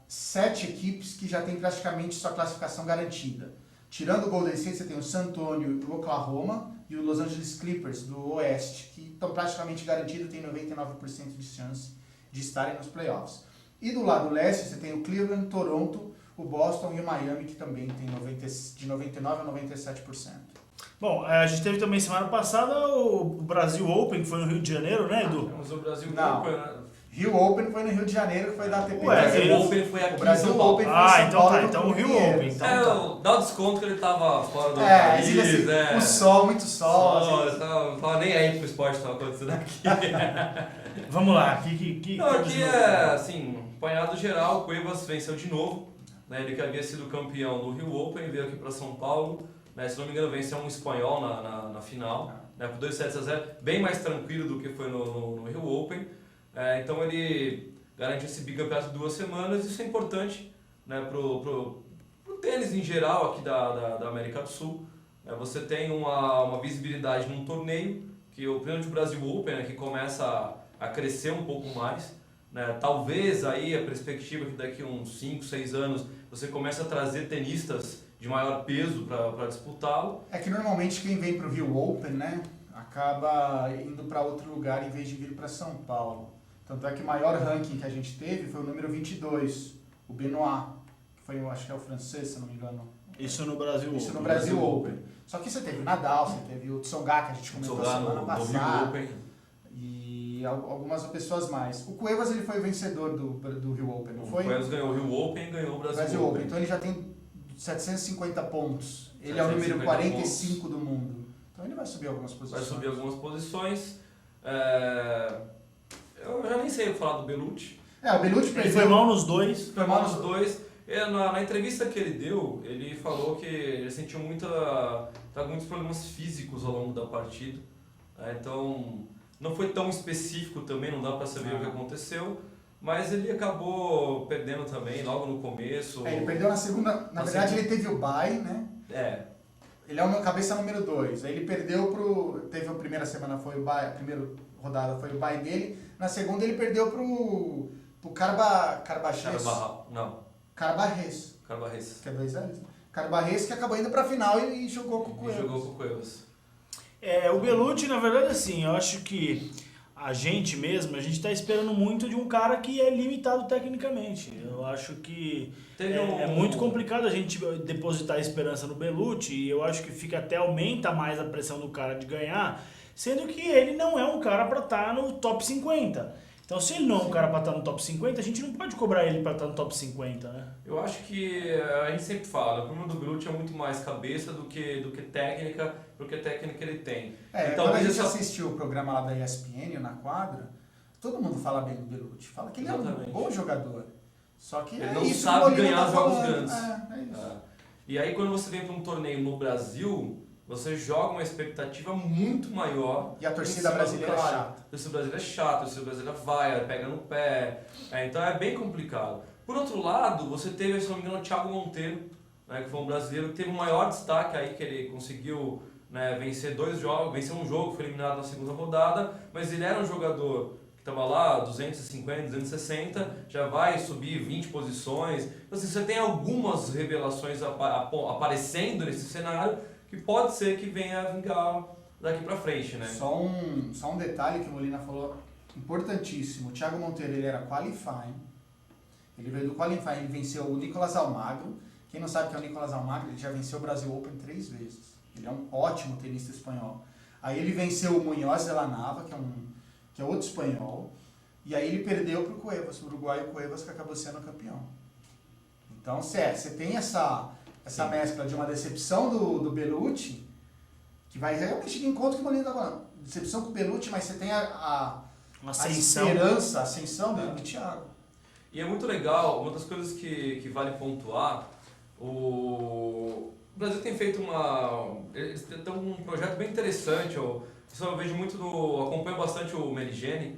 7 equipes que já têm praticamente sua classificação garantida. Tirando o Golden State, você tem o San Antonio do Oklahoma e o Los Angeles Clippers do Oeste, que estão praticamente garantidos, têm 99% de chance de estarem nos playoffs. E do lado leste, você tem o Cleveland, Toronto, o Boston e o Miami, que também tem de 99% a 97%. Bom, a gente teve também semana passada o Brasil Open, que foi no Rio de Janeiro, né, Edu? Temos o Brasil Open, né? Rio Open foi no Rio de Janeiro, que foi da ATP. O Brasil Open foi aqui em São Paulo. Então o Rio Open. Dá o desconto que ele tava fora do país. O sol, muito sol. Não tava nem aí pro esporte que tava acontecendo aqui. Vamos lá, aqui assim, apanhado geral, o Cuevas venceu de novo. Né, ele que havia sido campeão do Rio Open, veio aqui para São Paulo. Né, se não me engano, venceu um espanhol na final, né, por 2-7-0, bem mais tranquilo do que foi no Rio Open. Então ele garantiu esse bicampeonato de 2 semanas. Isso é importante, né, pro tênis em geral aqui da América do Sul. Você tem uma visibilidade num torneio, que o Brasil Open, né, que começa a crescer um pouco mais. Né, talvez aí a perspectiva que daqui a uns 5, 6 anos você comece a trazer tenistas de maior peso para disputá-lo. É que normalmente quem vem para o Rio Open, né, acaba indo para outro lugar em vez de vir para São Paulo. Tanto é que o maior ranking que a gente teve foi o número 22, o Benoit, que foi, acho que é o francês, se não me engano. Isso no Brasil Open. Isso no Brasil Open. Só que você teve o Nadal, você teve o Tsonga, que a gente comentou semana passada. E algumas pessoas mais. O Cuevas ele foi o vencedor do Rio Open, não foi? O Cuevas ganhou o Rio Open e ganhou o Brasil Open. Então ele já tem 750 pontos. Ele é o número 45 do mundo. Então ele vai subir algumas posições. Vai subir algumas posições. Eu já nem sei o que falar do Bellucci. O Bellucci ele foi mal nos dois. Foi mal nos dois. Na entrevista que ele deu, ele falou que ele sentiu muitos problemas físicos ao longo da partida. Então, não foi tão específico também, não dá pra saber o que aconteceu. Mas ele acabou perdendo também, logo no começo. Ele perdeu na segunda... Na verdade, ele teve o bye, né? Ele é o meu cabeça número 2. Aí ele perdeu teve a primeira semana, foi o bye, a primeira rodada foi o bye dele. Na segunda, ele perdeu pro Carbarres, que é 2 L's. Carbarres, que acabou indo pra final e jogou com o Cuevas. O Bellucci, na verdade, assim, eu acho que a gente tá esperando muito de um cara que é limitado tecnicamente. Eu acho que é muito complicado a gente depositar esperança no Bellucci, e eu acho que aumenta mais a pressão do cara de ganhar, sendo que ele não é um cara para estar no top 50. Então, se ele não é um cara para estar no top 50, a gente não pode cobrar ele para estar no top 50, né? Eu acho que a gente sempre fala, o problema do Bellucci é muito mais cabeça do que técnica, porque técnica ele tem. Então, quando a gente assistiu o programa lá da ESPN, na quadra, todo mundo fala bem do Bellucci, fala que ele é um bom jogador. Só que ele não sabe ganhar jogos grandes. E aí, quando você vem para um torneio no Brasil, você joga uma expectativa muito maior. E a torcida brasileira é chata. A torcida brasileira é chata, a torcida brasileira vai, pega no pé. Então é bem complicado. Por outro lado, você teve, se não me engano, o Thiago Monteiro, né, que foi um brasileiro que teve o maior destaque aí, que ele conseguiu, né, vencer 2 jogos, vencer um jogo, foi eliminado na segunda rodada, mas ele era um jogador que estava lá, 250, 260, já vai subir 20 posições. Então, assim, você tem algumas revelações aparecendo nesse cenário, que pode ser que venha a vingar daqui pra frente, né? Só um detalhe que o Molina falou, importantíssimo. O Thiago Monteiro, ele era qualifying. Ele veio do qualifying, ele venceu o Nicolas Almagro. Quem não sabe que é o Nicolas Almagro, ele já venceu o Brasil Open 3 vezes. Ele é um ótimo tenista espanhol. Aí ele venceu o Munhoz de la Nava, que é outro espanhol. E aí ele perdeu pro Cuevas, o uruguaio Cuevas, que acabou sendo campeão. Então, você tem essa mescla de uma decepção do Bellucci, que vai realmente de encontro com o Molina estava falando. Decepção com o Bellucci, mas você tem a esperança, a ascensão do Thiago. E é muito legal, uma das coisas que vale pontuar, o Brasil tem feito eles têm um projeto bem interessante, eu vejo acompanho bastante o Meligeni,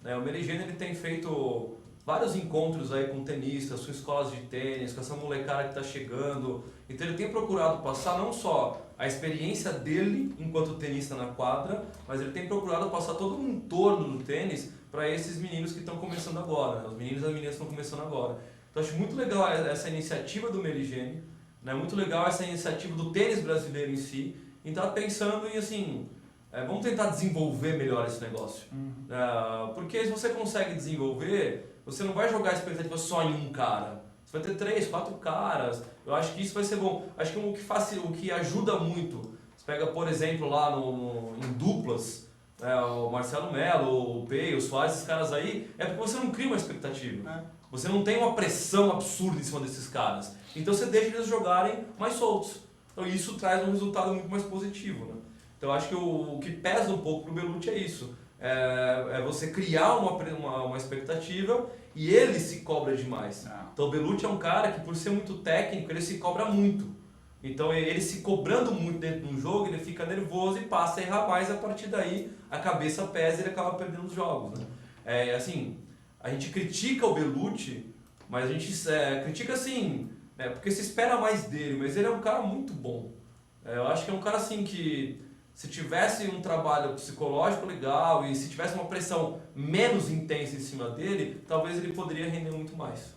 né? O Meligeni ele tem feito vários encontros aí com tenistas, com escolas de tênis, com essa molecada que está chegando. Então ele tem procurado passar não só a experiência dele enquanto tenista na quadra, mas ele tem procurado passar todo um entorno do tênis para esses meninos que estão começando agora, né? Os meninos e as meninas estão começando agora. Então acho muito legal essa iniciativa do Meligeni, né? Muito legal essa iniciativa do tênis brasileiro em si, e tá pensando em assim, vamos tentar desenvolver melhor esse negócio. Porque se você consegue desenvolver, você não vai jogar a expectativa só em um cara. Você vai ter 3, 4 caras. Eu acho que isso vai ser bom. Acho que o que ajuda muito, você pega, por exemplo, lá em duplas, o Marcelo Melo, o Pei, o Soares, esses caras aí, é porque você não cria uma expectativa. Você não tem uma pressão absurda em cima desses caras. Então você deixa eles jogarem mais soltos. Então isso traz um resultado muito mais positivo, né? Então eu acho que o que pesa um pouco pro Bellucci é isso. É você criar uma expectativa e ele se cobra demais. Então o Bellucci é um cara que, por ser muito técnico, ele se cobra muito. Então ele se cobrando muito dentro de um jogo, ele fica nervoso e passa a errar mais, a partir daí a cabeça pesa e ele acaba perdendo os jogos, né? Assim, a gente critica o Bellucci, mas a gente critica assim, porque se espera mais dele, mas ele é um cara muito bom. Eu acho que é um cara assim que, se tivesse um trabalho psicológico legal e se tivesse uma pressão menos intensa em cima dele, talvez ele poderia render muito mais.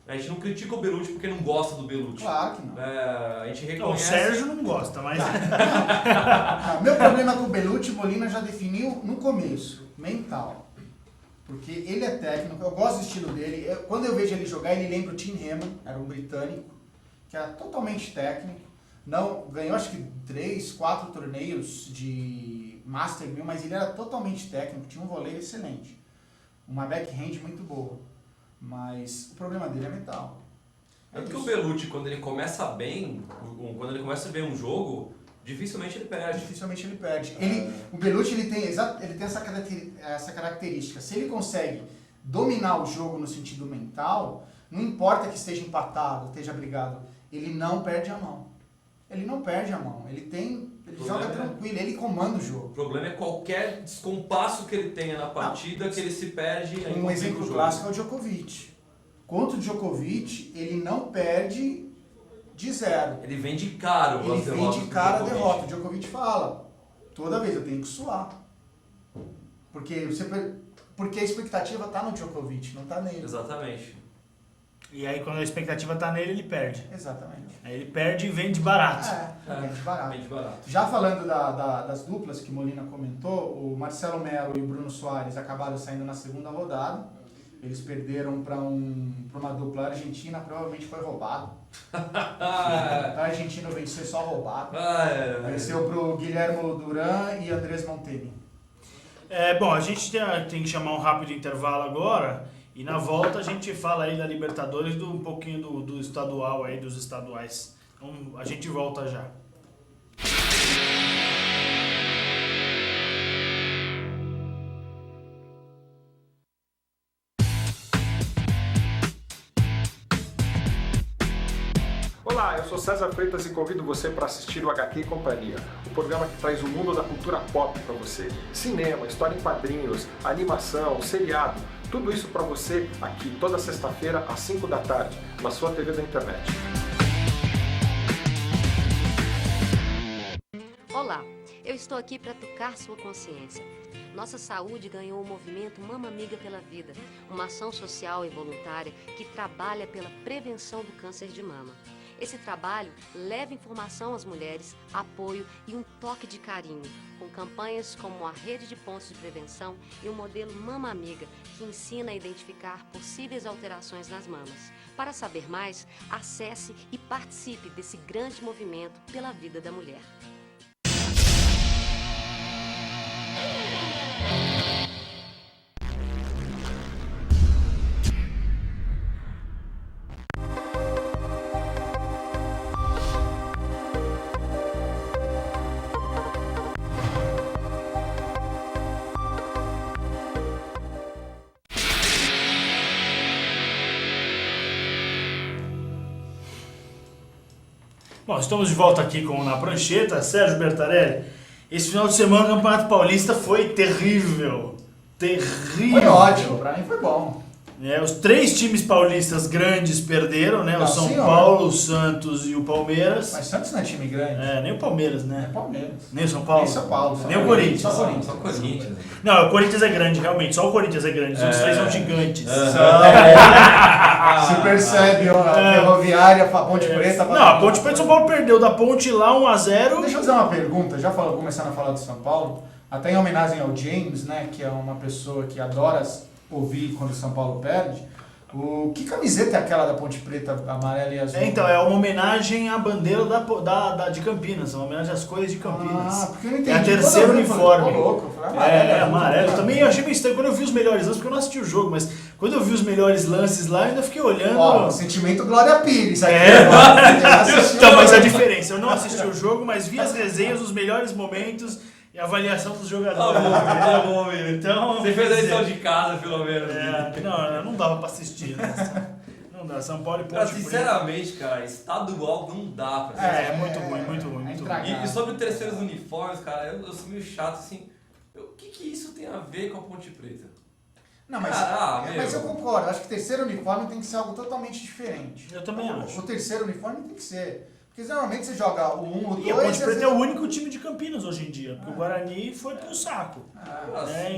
A gente não critica o Bellucci porque não gosta do Bellucci. Claro que não. A gente reconhece... O Sérgio não gosta, mas... Meu problema com o Bellucci, o Molina já definiu no começo, mental. Porque ele é técnico, eu gosto do estilo dele. Quando eu vejo ele jogar, ele lembra o Tim Hammond, era um britânico, que era totalmente técnico. Ganhou acho que 3, 4 torneios de Master 1000, mas ele era totalmente técnico, tinha um voleio excelente. Uma backhand muito boa. Mas o problema dele é mental. É porque o Bellucci, quando ele começa bem, quando ele começa bem um jogo, dificilmente ele perde. Dificilmente ele perde. O Bellucci ele tem essa característica. Se ele consegue dominar o jogo no sentido mental, não importa que esteja empatado, esteja brigado, ele não perde a mão. Ele não perde a mão. Ele joga tranquilo, ele comanda o jogo. O problema é qualquer descompasso que ele tenha na partida, que ele se perde. Um exemplo clássico é o Djokovic. Contra o Djokovic, ele não perde de zero. Ele vem de cara Ele vem de cara a derrota. O Djokovic fala, toda vez eu tenho que suar. Porque a expectativa está no Djokovic, não está nele. Exatamente. E aí quando a expectativa tá nele, ele perde. Exatamente. Aí ele perde e vende barato. Vende barato. Vende barato. Já falando das duplas que Molina comentou, o Marcelo Melo e o Bruno Soares acabaram saindo na segunda rodada. Eles perderam para uma dupla argentina, provavelmente foi roubado. A Argentina venceu só roubado. Venceu pro Guilherme Duran e Andrés Monteni. Bom, a gente tem que chamar um rápido intervalo agora. E na volta a gente fala aí da Libertadores, um pouquinho do estadual aí, dos estaduais. Então a gente volta já. Olá, eu sou César Freitas e convido você para assistir o HQ e Companhia, o programa que traz o mundo da cultura pop para você. Cinema, história em quadrinhos, animação, seriado, tudo isso para você aqui toda sexta-feira às 5 da tarde, na sua TV da internet. Olá, eu estou aqui para tocar sua consciência. Nossa saúde ganhou o movimento Mama Amiga pela Vida, uma ação social e voluntária que trabalha pela prevenção do câncer de mama. Esse trabalho leva informação às mulheres, apoio e um toque de carinho, com campanhas como a Rede de Pontos de Prevenção e o modelo Mama Amiga, que ensina a identificar possíveis alterações nas mamas. Para saber mais, acesse e participe desse grande movimento pela vida da mulher. Bom, estamos de volta aqui com Na Prancheta. Sérgio Bertarelli, esse final de semana o Campeonato Paulista foi terrível. Terrível. Foi ótimo, pra mim foi bom. Os 3 times paulistas grandes perderam, né? O São Paulo, o Santos e o Palmeiras. Mas Santos não é time grande. Nem o Palmeiras, né? É Palmeiras. Nem o São Paulo. Nem São Paulo. Nem o Corinthians. Só Corinthians. Só Corinthians. Não, o Corinthians é grande, realmente. Só o Corinthians é grande. Os outros 3 são gigantes. Se percebe, a Ferroviária, a Ponte Preta... Não, a Ponte Preta São Paulo perdeu da Ponte lá 1-0. Deixa eu fazer uma pergunta, já começando a falar do São Paulo, até em homenagem ao James, né, que é uma pessoa que adora ouvir quando o São Paulo perde. Que camiseta é aquela da Ponte Preta, amarela e azul? Então, é uma homenagem à bandeira de Campinas, uma homenagem às cores de Campinas. Porque eu não entendi. É a terceiro uniforme. Louco, eu falei, amarelo. Também eu achei meio estranho quando eu vi os melhores lances, porque eu não assisti o jogo, mas quando eu vi os melhores lances lá, eu ainda fiquei olhando. Sentimento Glória Pires. Então, mas a diferença, eu não assisti o jogo, mas vi as resenhas, os melhores momentos e a avaliação dos jogadores. Tá bom, menino. Então, você fez a lição de casa, pelo menos. Não dava pra assistir, né? Não dá, São Paulo e Ponte Preta. Sinceramente, cara, estadual não dá pra assistir. É muito ruim, muito ruim. E sobre terceiros uniformes, cara, eu sou meio chato, assim, o que isso tem a ver com a Ponte Preta? Não, mas eu concordo, acho que o terceiro uniforme tem que ser algo totalmente diferente. Eu também acho. O terceiro uniforme tem que ser. Porque normalmente você joga o 1, o 2... E a Ponte Preta é o único time de Campinas hoje em dia, porque o Guarani foi pro saco.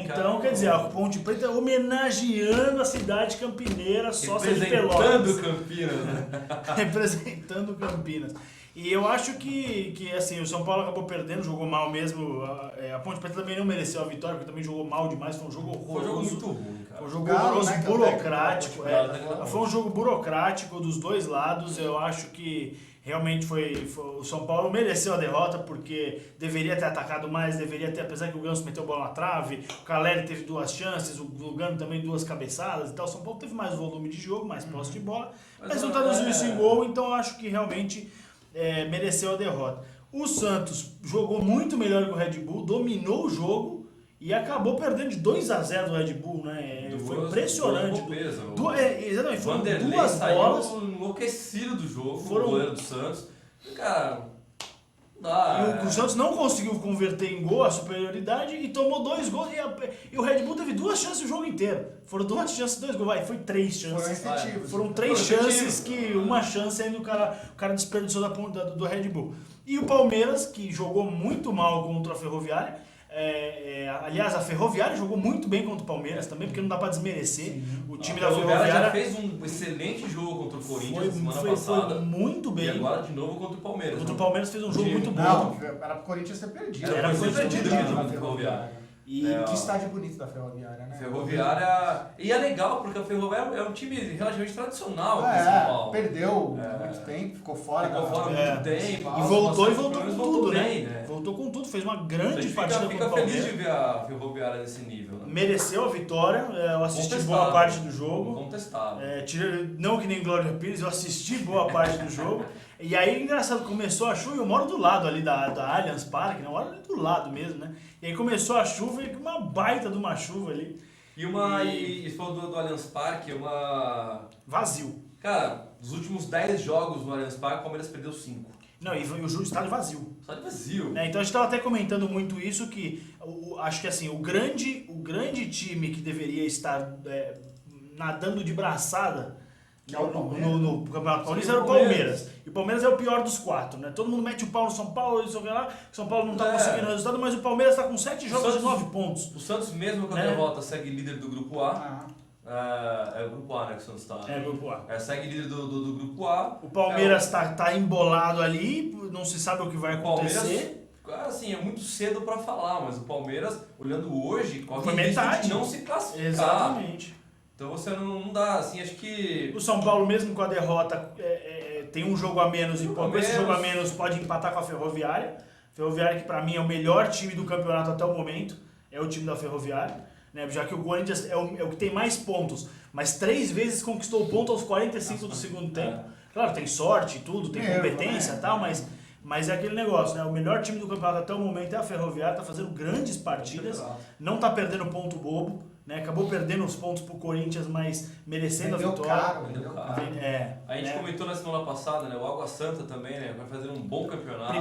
Então, quer dizer, a Ponte Preta homenageando a cidade campineira, sócia de Pelotas. Representando Campinas, né? Representando Campinas. E eu acho que assim, o São Paulo acabou perdendo, jogou mal mesmo. A Ponte Preta também não mereceu a vitória, porque também jogou mal demais, foi um jogo horroroso. Foi um jogo muito ruim, cara. Foi um jogo Galo, horroroso, né, burocrático. Galo, Foi um jogo burocrático dos dois lados. Eu acho que realmente o São Paulo mereceu a derrota, porque deveria ter atacado mais, deveria ter, apesar que o Ganso meteu bola na trave, o Caleri teve 2 chances, o Lugano também 2 cabeçadas e tal. O São Paulo teve mais volume de jogo, mais posse de bola, mas não traduziu isso em gol, então eu acho que realmente mereceu a derrota. O Santos jogou muito melhor que o Red Bull, dominou o jogo e acabou perdendo de 2-0 do Red Bull, né? Foi impressionante. Exatamente, foram Vanderlei 2 bolas. Enlouquecido do jogo, Foram... o goleiro do Santos. Cara, não dá. O Santos não conseguiu converter em gol a superioridade e tomou 2 gols. E o Red Bull teve 2 chances o jogo inteiro. Foram 2 chances, 2 gols. Foi 3 chances. Foram 3 chances que uma chance ainda o cara desperdiçou da ponta do Red Bull. E o Palmeiras, que jogou muito mal contra a Ferroviária. Aliás, a Ferroviária jogou muito bem contra o Palmeiras também, porque não dá pra desmerecer. O time da Ferroviária já fez um excelente jogo contra o Corinthians semana passada. Foi muito bem. E agora de novo contra o Palmeiras. Contra o Palmeiras fez um jogo muito bom. Não, era pro Corinthians ter perdido. Era foi perdido na contra o Ferroviária. E que estádio bonito da Ferroviária, né? Ferroviária. E é legal, porque a Ferroviária é um time relativamente tradicional aqui em São Paulo. Perdeu muito tempo, ficou fora. Ficou fora muito tempo. E voltou com tudo, bem, né? Voltou com tudo, fez uma grande Fica partida contra o Palmeiras. feliz de ver a Ferroviária nesse nível, né? Mereceu a vitória, eu assisti boa parte do jogo. Contestável. Não que nem Glória Pires, eu assisti boa parte do jogo. E aí, engraçado, começou a chuva, eu moro do lado ali da Allianz Parque, né? Eu moro ali do lado mesmo, né? E aí começou a chuva, e uma baita de uma chuva ali. E falou do Allianz Parque, Vazio. Cara, nos últimos 10 jogos no Allianz Parque, o Palmeiras perdeu 5. Não, e o estádio vazio. Estádio vazio. Então a gente estava até comentando muito isso, que acho que assim, o grande time que deveria estar nadando de braçada no Campeonato Paulista era o Palmeiras. E o Palmeiras é o pior dos 4, né? Todo mundo mete o pau no São Paulo, isso lá, o São Paulo não está conseguindo resultado, mas o Palmeiras está com 7 jogos e 9 pontos. O Santos, mesmo com a derrota, segue líder do Grupo A. É o Grupo A, né, que o Santos está. É o Grupo A. Segue líder do Grupo A. O Palmeiras tá embolado ali, não se sabe o que vai acontecer. Assim, é muito cedo para falar, mas o Palmeiras, olhando hoje, corre risco de não se classificar. Exatamente. Então você não dá, assim, acho que... O São Paulo, mesmo com a derrota, tem um jogo a menos e com esse jogo a menos pode empatar com a Ferroviária. Ferroviária que para mim é o melhor time do campeonato até o momento, é o time da Ferroviária. Né? Já que o Corinthians é o que tem mais pontos, mas 3 vezes conquistou o ponto aos 45 do segundo tempo. Claro, tem sorte e tudo, tem competência e tal, mas é aquele negócio, né? O melhor time do campeonato até o momento é a Ferroviária, tá fazendo grandes partidas, não tá perdendo ponto bobo, né? Acabou perdendo os pontos pro Corinthians, mas merecendo a vitória. Vendeu caro. A gente comentou na semana passada, né? O Água Santa também, né? Vai fazer um bom campeonato.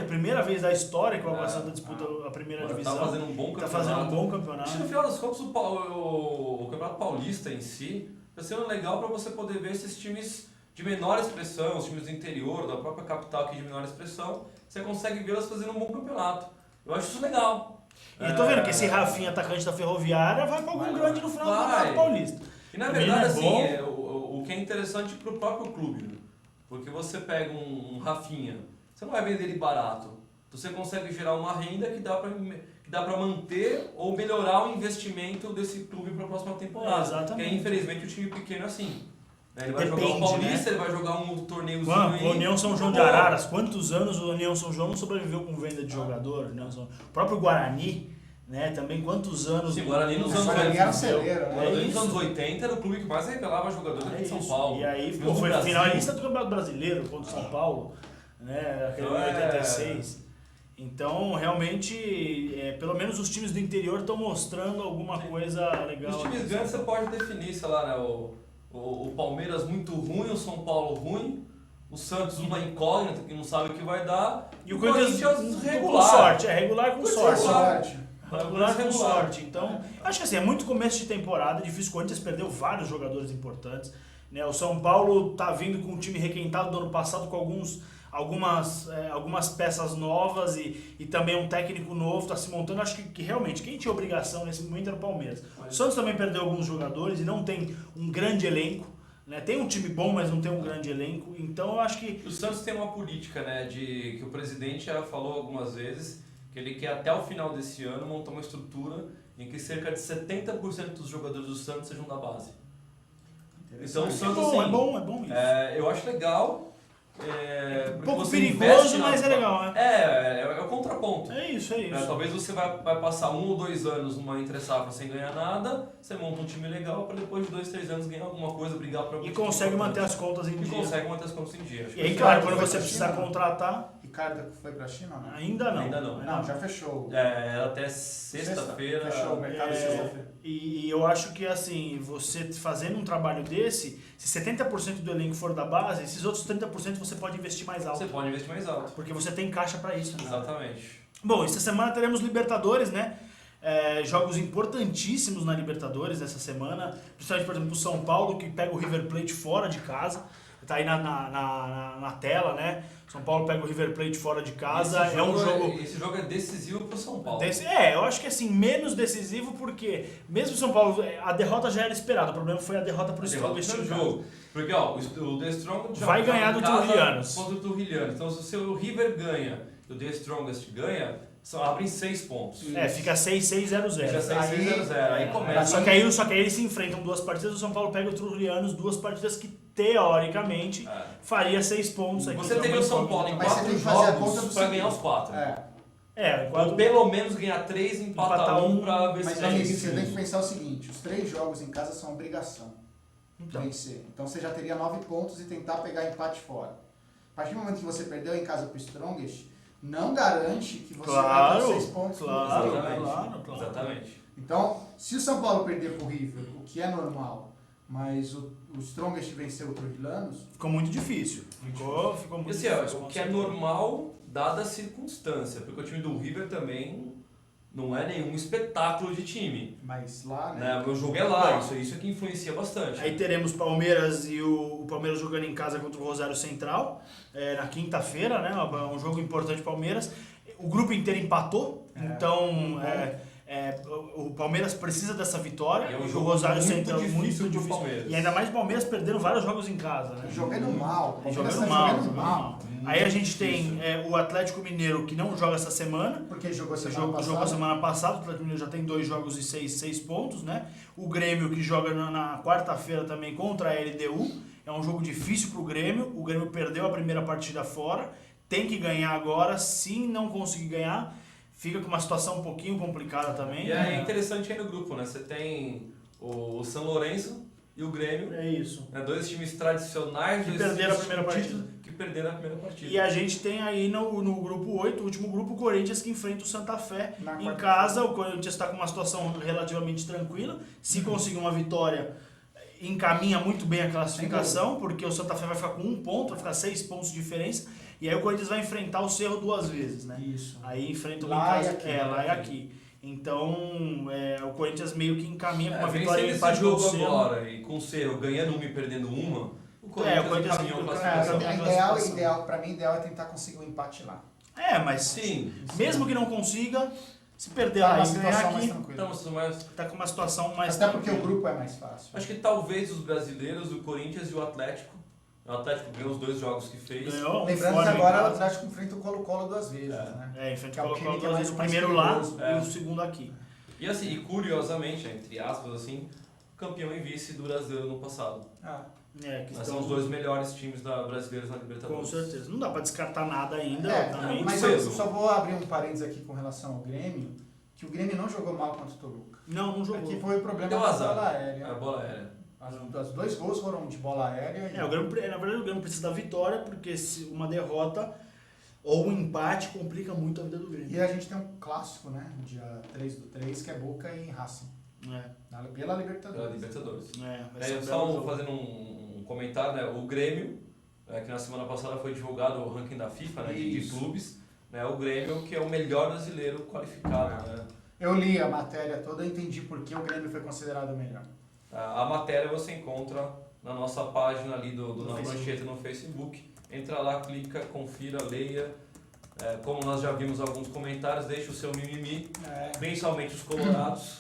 Primeira vez da história que o Água Santa disputa a primeira divisão. Tá fazendo um bom campeonato. Tá fazendo um bom campeonato. Acho que no final das contas o Campeonato Paulista em si vai sendo legal para você poder ver esses times de menor expressão, os times do interior, da própria capital aqui de menor expressão, você consegue vê-las fazendo um bom campeonato. Eu acho isso legal. E tô vendo que esse Rafinha, atacante da Ferroviária, vai pra algum grande no final do Campeonato Paulista. E na verdade, assim, o que é interessante pro próprio clube, né? Porque você pega um Rafinha, você não vai vender ele barato. Você consegue gerar uma renda que dá para manter ou melhorar o investimento desse clube para a próxima temporada. Exatamente. Porque infelizmente o time pequeno é assim. Ele vai jogar o Paulista, ele vai jogar um torneiozinho aí. O União São João de Araras, quantos anos o União São João não sobreviveu com venda de jogador? O próprio Guarani, né? Também quantos anos... Sim, o Guarani nos anos 80 era o clube que mais revelava jogadores aqui de São Paulo. E aí foi finalista do Campeonato Brasileiro contra o São Paulo, né? Aquele 86. Então, realmente, pelo menos os times do interior estão mostrando alguma coisa legal. Os times grandes você pode definir, sei lá, né? O Palmeiras muito ruim, o São Paulo ruim, o Santos uma incógnita que não sabe o que vai dar, e o Corinthians regular. Com sorte, regular com sorte. Regular com sorte. Então, acho que assim, é muito começo de temporada, difícil. O Corinthians perdeu vários jogadores importantes. Né? O São Paulo tá vindo com um time requentado do ano passado com algumas peças novas e também um técnico novo, está se montando. Acho que realmente quem tinha obrigação nesse momento era o Palmeiras. O Santos também perdeu alguns jogadores e não tem um grande elenco. né? Tem um time bom, mas não tem um grande elenco. Então eu acho que... O Santos tem uma política, né, de que o presidente já falou algumas vezes que ele quer até o final desse ano montar uma estrutura em que cerca de 70% dos jogadores do Santos sejam da base. Então o Santos, é bom isso. Eu acho legal. Um pouco perigoso, mas é legal, né? É o contraponto. É isso. Talvez você vai passar 1 ou 2 anos numa entre-safra sem ganhar nada, você monta um time legal para depois de 2, 3 anos ganhar alguma coisa, brigar para algum E consegue manter as contas em dia. E aí, claro, quando você precisar contratar... Ricardo foi pra China ou não? Ainda não. Não, já fechou. Até sexta-feira. Fechou o mercado sexta-feira. E eu acho que, assim, você fazendo um trabalho desse, se 70% do elenco for da base, esses outros 30% você pode investir mais alto. Você pode investir mais alto. Porque você tem caixa pra isso. Né? Exatamente. Bom, essa semana teremos Libertadores, né? Jogos importantíssimos na Libertadores essa semana. Principalmente, por exemplo, o São Paulo, que pega o River Plate fora de casa. Tá aí na tela, né? São Paulo pega o River Plate fora de casa. Esse jogo é decisivo pro São Paulo. Eu acho que assim, menos decisivo porque, mesmo o São Paulo, a derrota já era esperada. O problema foi a derrota pro Strongest em jogo. Porque, o The Strongest vai ganhar do Trujillianos. Contra o Trujillianos. Então, se o seu River ganha e o The Strongest ganha, só abrem 6 pontos. Fica 6-6-0-0. Fica 6-6-0-0. Aí começa. Só que aí eles se enfrentam 2 partidas, o São Paulo pega o Trujillianos, 2 partidas que teoricamente faria 6 pontos aqui. Você teria o São Paulo em 4 jogos para ganhar os 4. Ou pelo menos ganhar 3 e empatar 1 para ver se Mas amigo, você tem que pensar o seguinte, os 3 jogos em casa são obrigação. Vencer. Então você já teria 9 pontos e tentar pegar empate fora. A partir do momento que você perdeu em casa pro Strongest, não garante que você vai ter 6 pontos. Claro. Exatamente. Então, se o São Paulo perder pro River, o que é normal, mas o Strongest venceu o Trujillianos... Ficou muito difícil. Ficou muito difícil. O que é normal, dada a circunstância. Porque o time do River também não é nenhum espetáculo de time. Mas lá, né? O jogo é lá, isso é que influencia bastante. Aí teremos Palmeiras e o Palmeiras jogando em casa contra o Rosário Central, na quinta-feira, né? Um jogo importante Palmeiras. O grupo inteiro empatou, então o Palmeiras precisa dessa vitória. E é um o Rosário Central difícil muito difícil. Palmeiras. E ainda mais o Palmeiras perdendo vários jogos em casa, né? Jogando mal. Jogando mal. Aí a gente tem o Atlético Mineiro, que não joga essa semana. Porque jogou a semana passada. O Atlético Mineiro já tem 2 jogos e 6 pontos, né? O Grêmio, que joga na quarta-feira também contra a LDU. É um jogo difícil pro Grêmio. O Grêmio perdeu a primeira partida fora. Tem que ganhar agora. Se não conseguir ganhar, fica com uma situação um pouquinho complicada também. E é interessante aí no grupo, né? Você tem o São Lourenço e o Grêmio. É isso. 2 times tradicionais que perderam a primeira partida. E a gente tem aí no grupo 8, o último grupo, o Corinthians, que enfrenta o Santa Fé em casa. O Corinthians está com uma situação relativamente tranquila. Se conseguir uma vitória, encaminha muito bem a classificação, porque o Santa Fé vai ficar com 1 ponto, vai ficar 6 pontos de diferença. E aí o Corinthians vai enfrentar o Cerro 2 vezes, né? Isso. Aí enfrenta lá em casa, lá e aqui. Então, o Corinthians meio que encaminha com uma vitória e empate jogo agora, e com o Cerro ganhando uma e perdendo uma, o Corinthians encaminhou a classificação. Pra mim, ideal é tentar conseguir um empate lá. Mas sim, mesmo que não consiga, se perder lá e ganhar aqui, tá com uma situação mais até porque o grupo é mais fácil. Acho que talvez os brasileiros, o Corinthians e o Atlético ganhou os 2 jogos que fez. Lembrando que agora o Atlético enfrenta o Colo-Colo 2 vezes, né? Enfrenta o Colo-Colo 2 vezes, o primeiro lá e o segundo aqui. E assim, curiosamente, entre aspas, assim, campeão e vice do brasileiro no passado. São os 2 melhores times brasileiros na Libertadores. Com certeza. Não dá pra descartar nada ainda, mas eu só vou abrir um parênteses aqui com relação ao Grêmio, que o Grêmio não jogou mal contra o Toluca. Não jogou. Aqui foi o problema da bola aérea. A bola aérea. Os 2 gols foram de bola aérea. Na verdade, o Grêmio precisa da vitória, porque se uma derrota ou um empate complica muito a vida do Grêmio. E a gente tem um clássico, né? Dia 3/3, que é Boca e Racing. Pela Libertadores. Só fazendo um comentário, né? O Grêmio, que na semana passada foi divulgado o ranking da FIFA, né? De clubes, né? O Grêmio, que é o melhor brasileiro qualificado, né? Eu li a matéria toda e entendi por que o Grêmio foi considerado o melhor. A matéria você encontra na nossa página ali do Na Manchete no Facebook. Entra lá, clica, confira, leia. Como nós já vimos alguns comentários, deixa o seu mimimi, principalmente os colorados.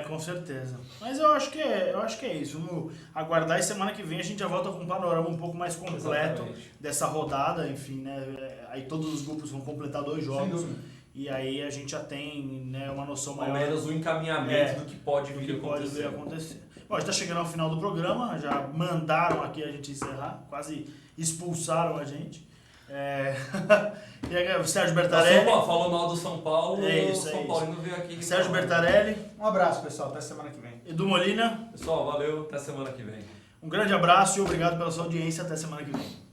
Com certeza. Mas eu acho que é isso. Vamos aguardar e semana que vem a gente já volta com um panorama um pouco mais completo dessa rodada, enfim, né? Aí todos os grupos vão completar 2 jogos. E aí a gente já tem, né, uma noção maior. Ao menos o encaminhamento do que pode vir a acontecer. Bom, a gente está chegando ao final do programa, já mandaram aqui a gente encerrar, quase expulsaram a gente. E aí, o Sérgio Bertarelli. Falou mal do São Paulo, o São Paulo não veio aqui. Sérgio Bertarelli. Um abraço, pessoal, até semana que vem. Edu Molina. Pessoal, valeu, até semana que vem. Um grande abraço e obrigado pela sua audiência, até semana que vem.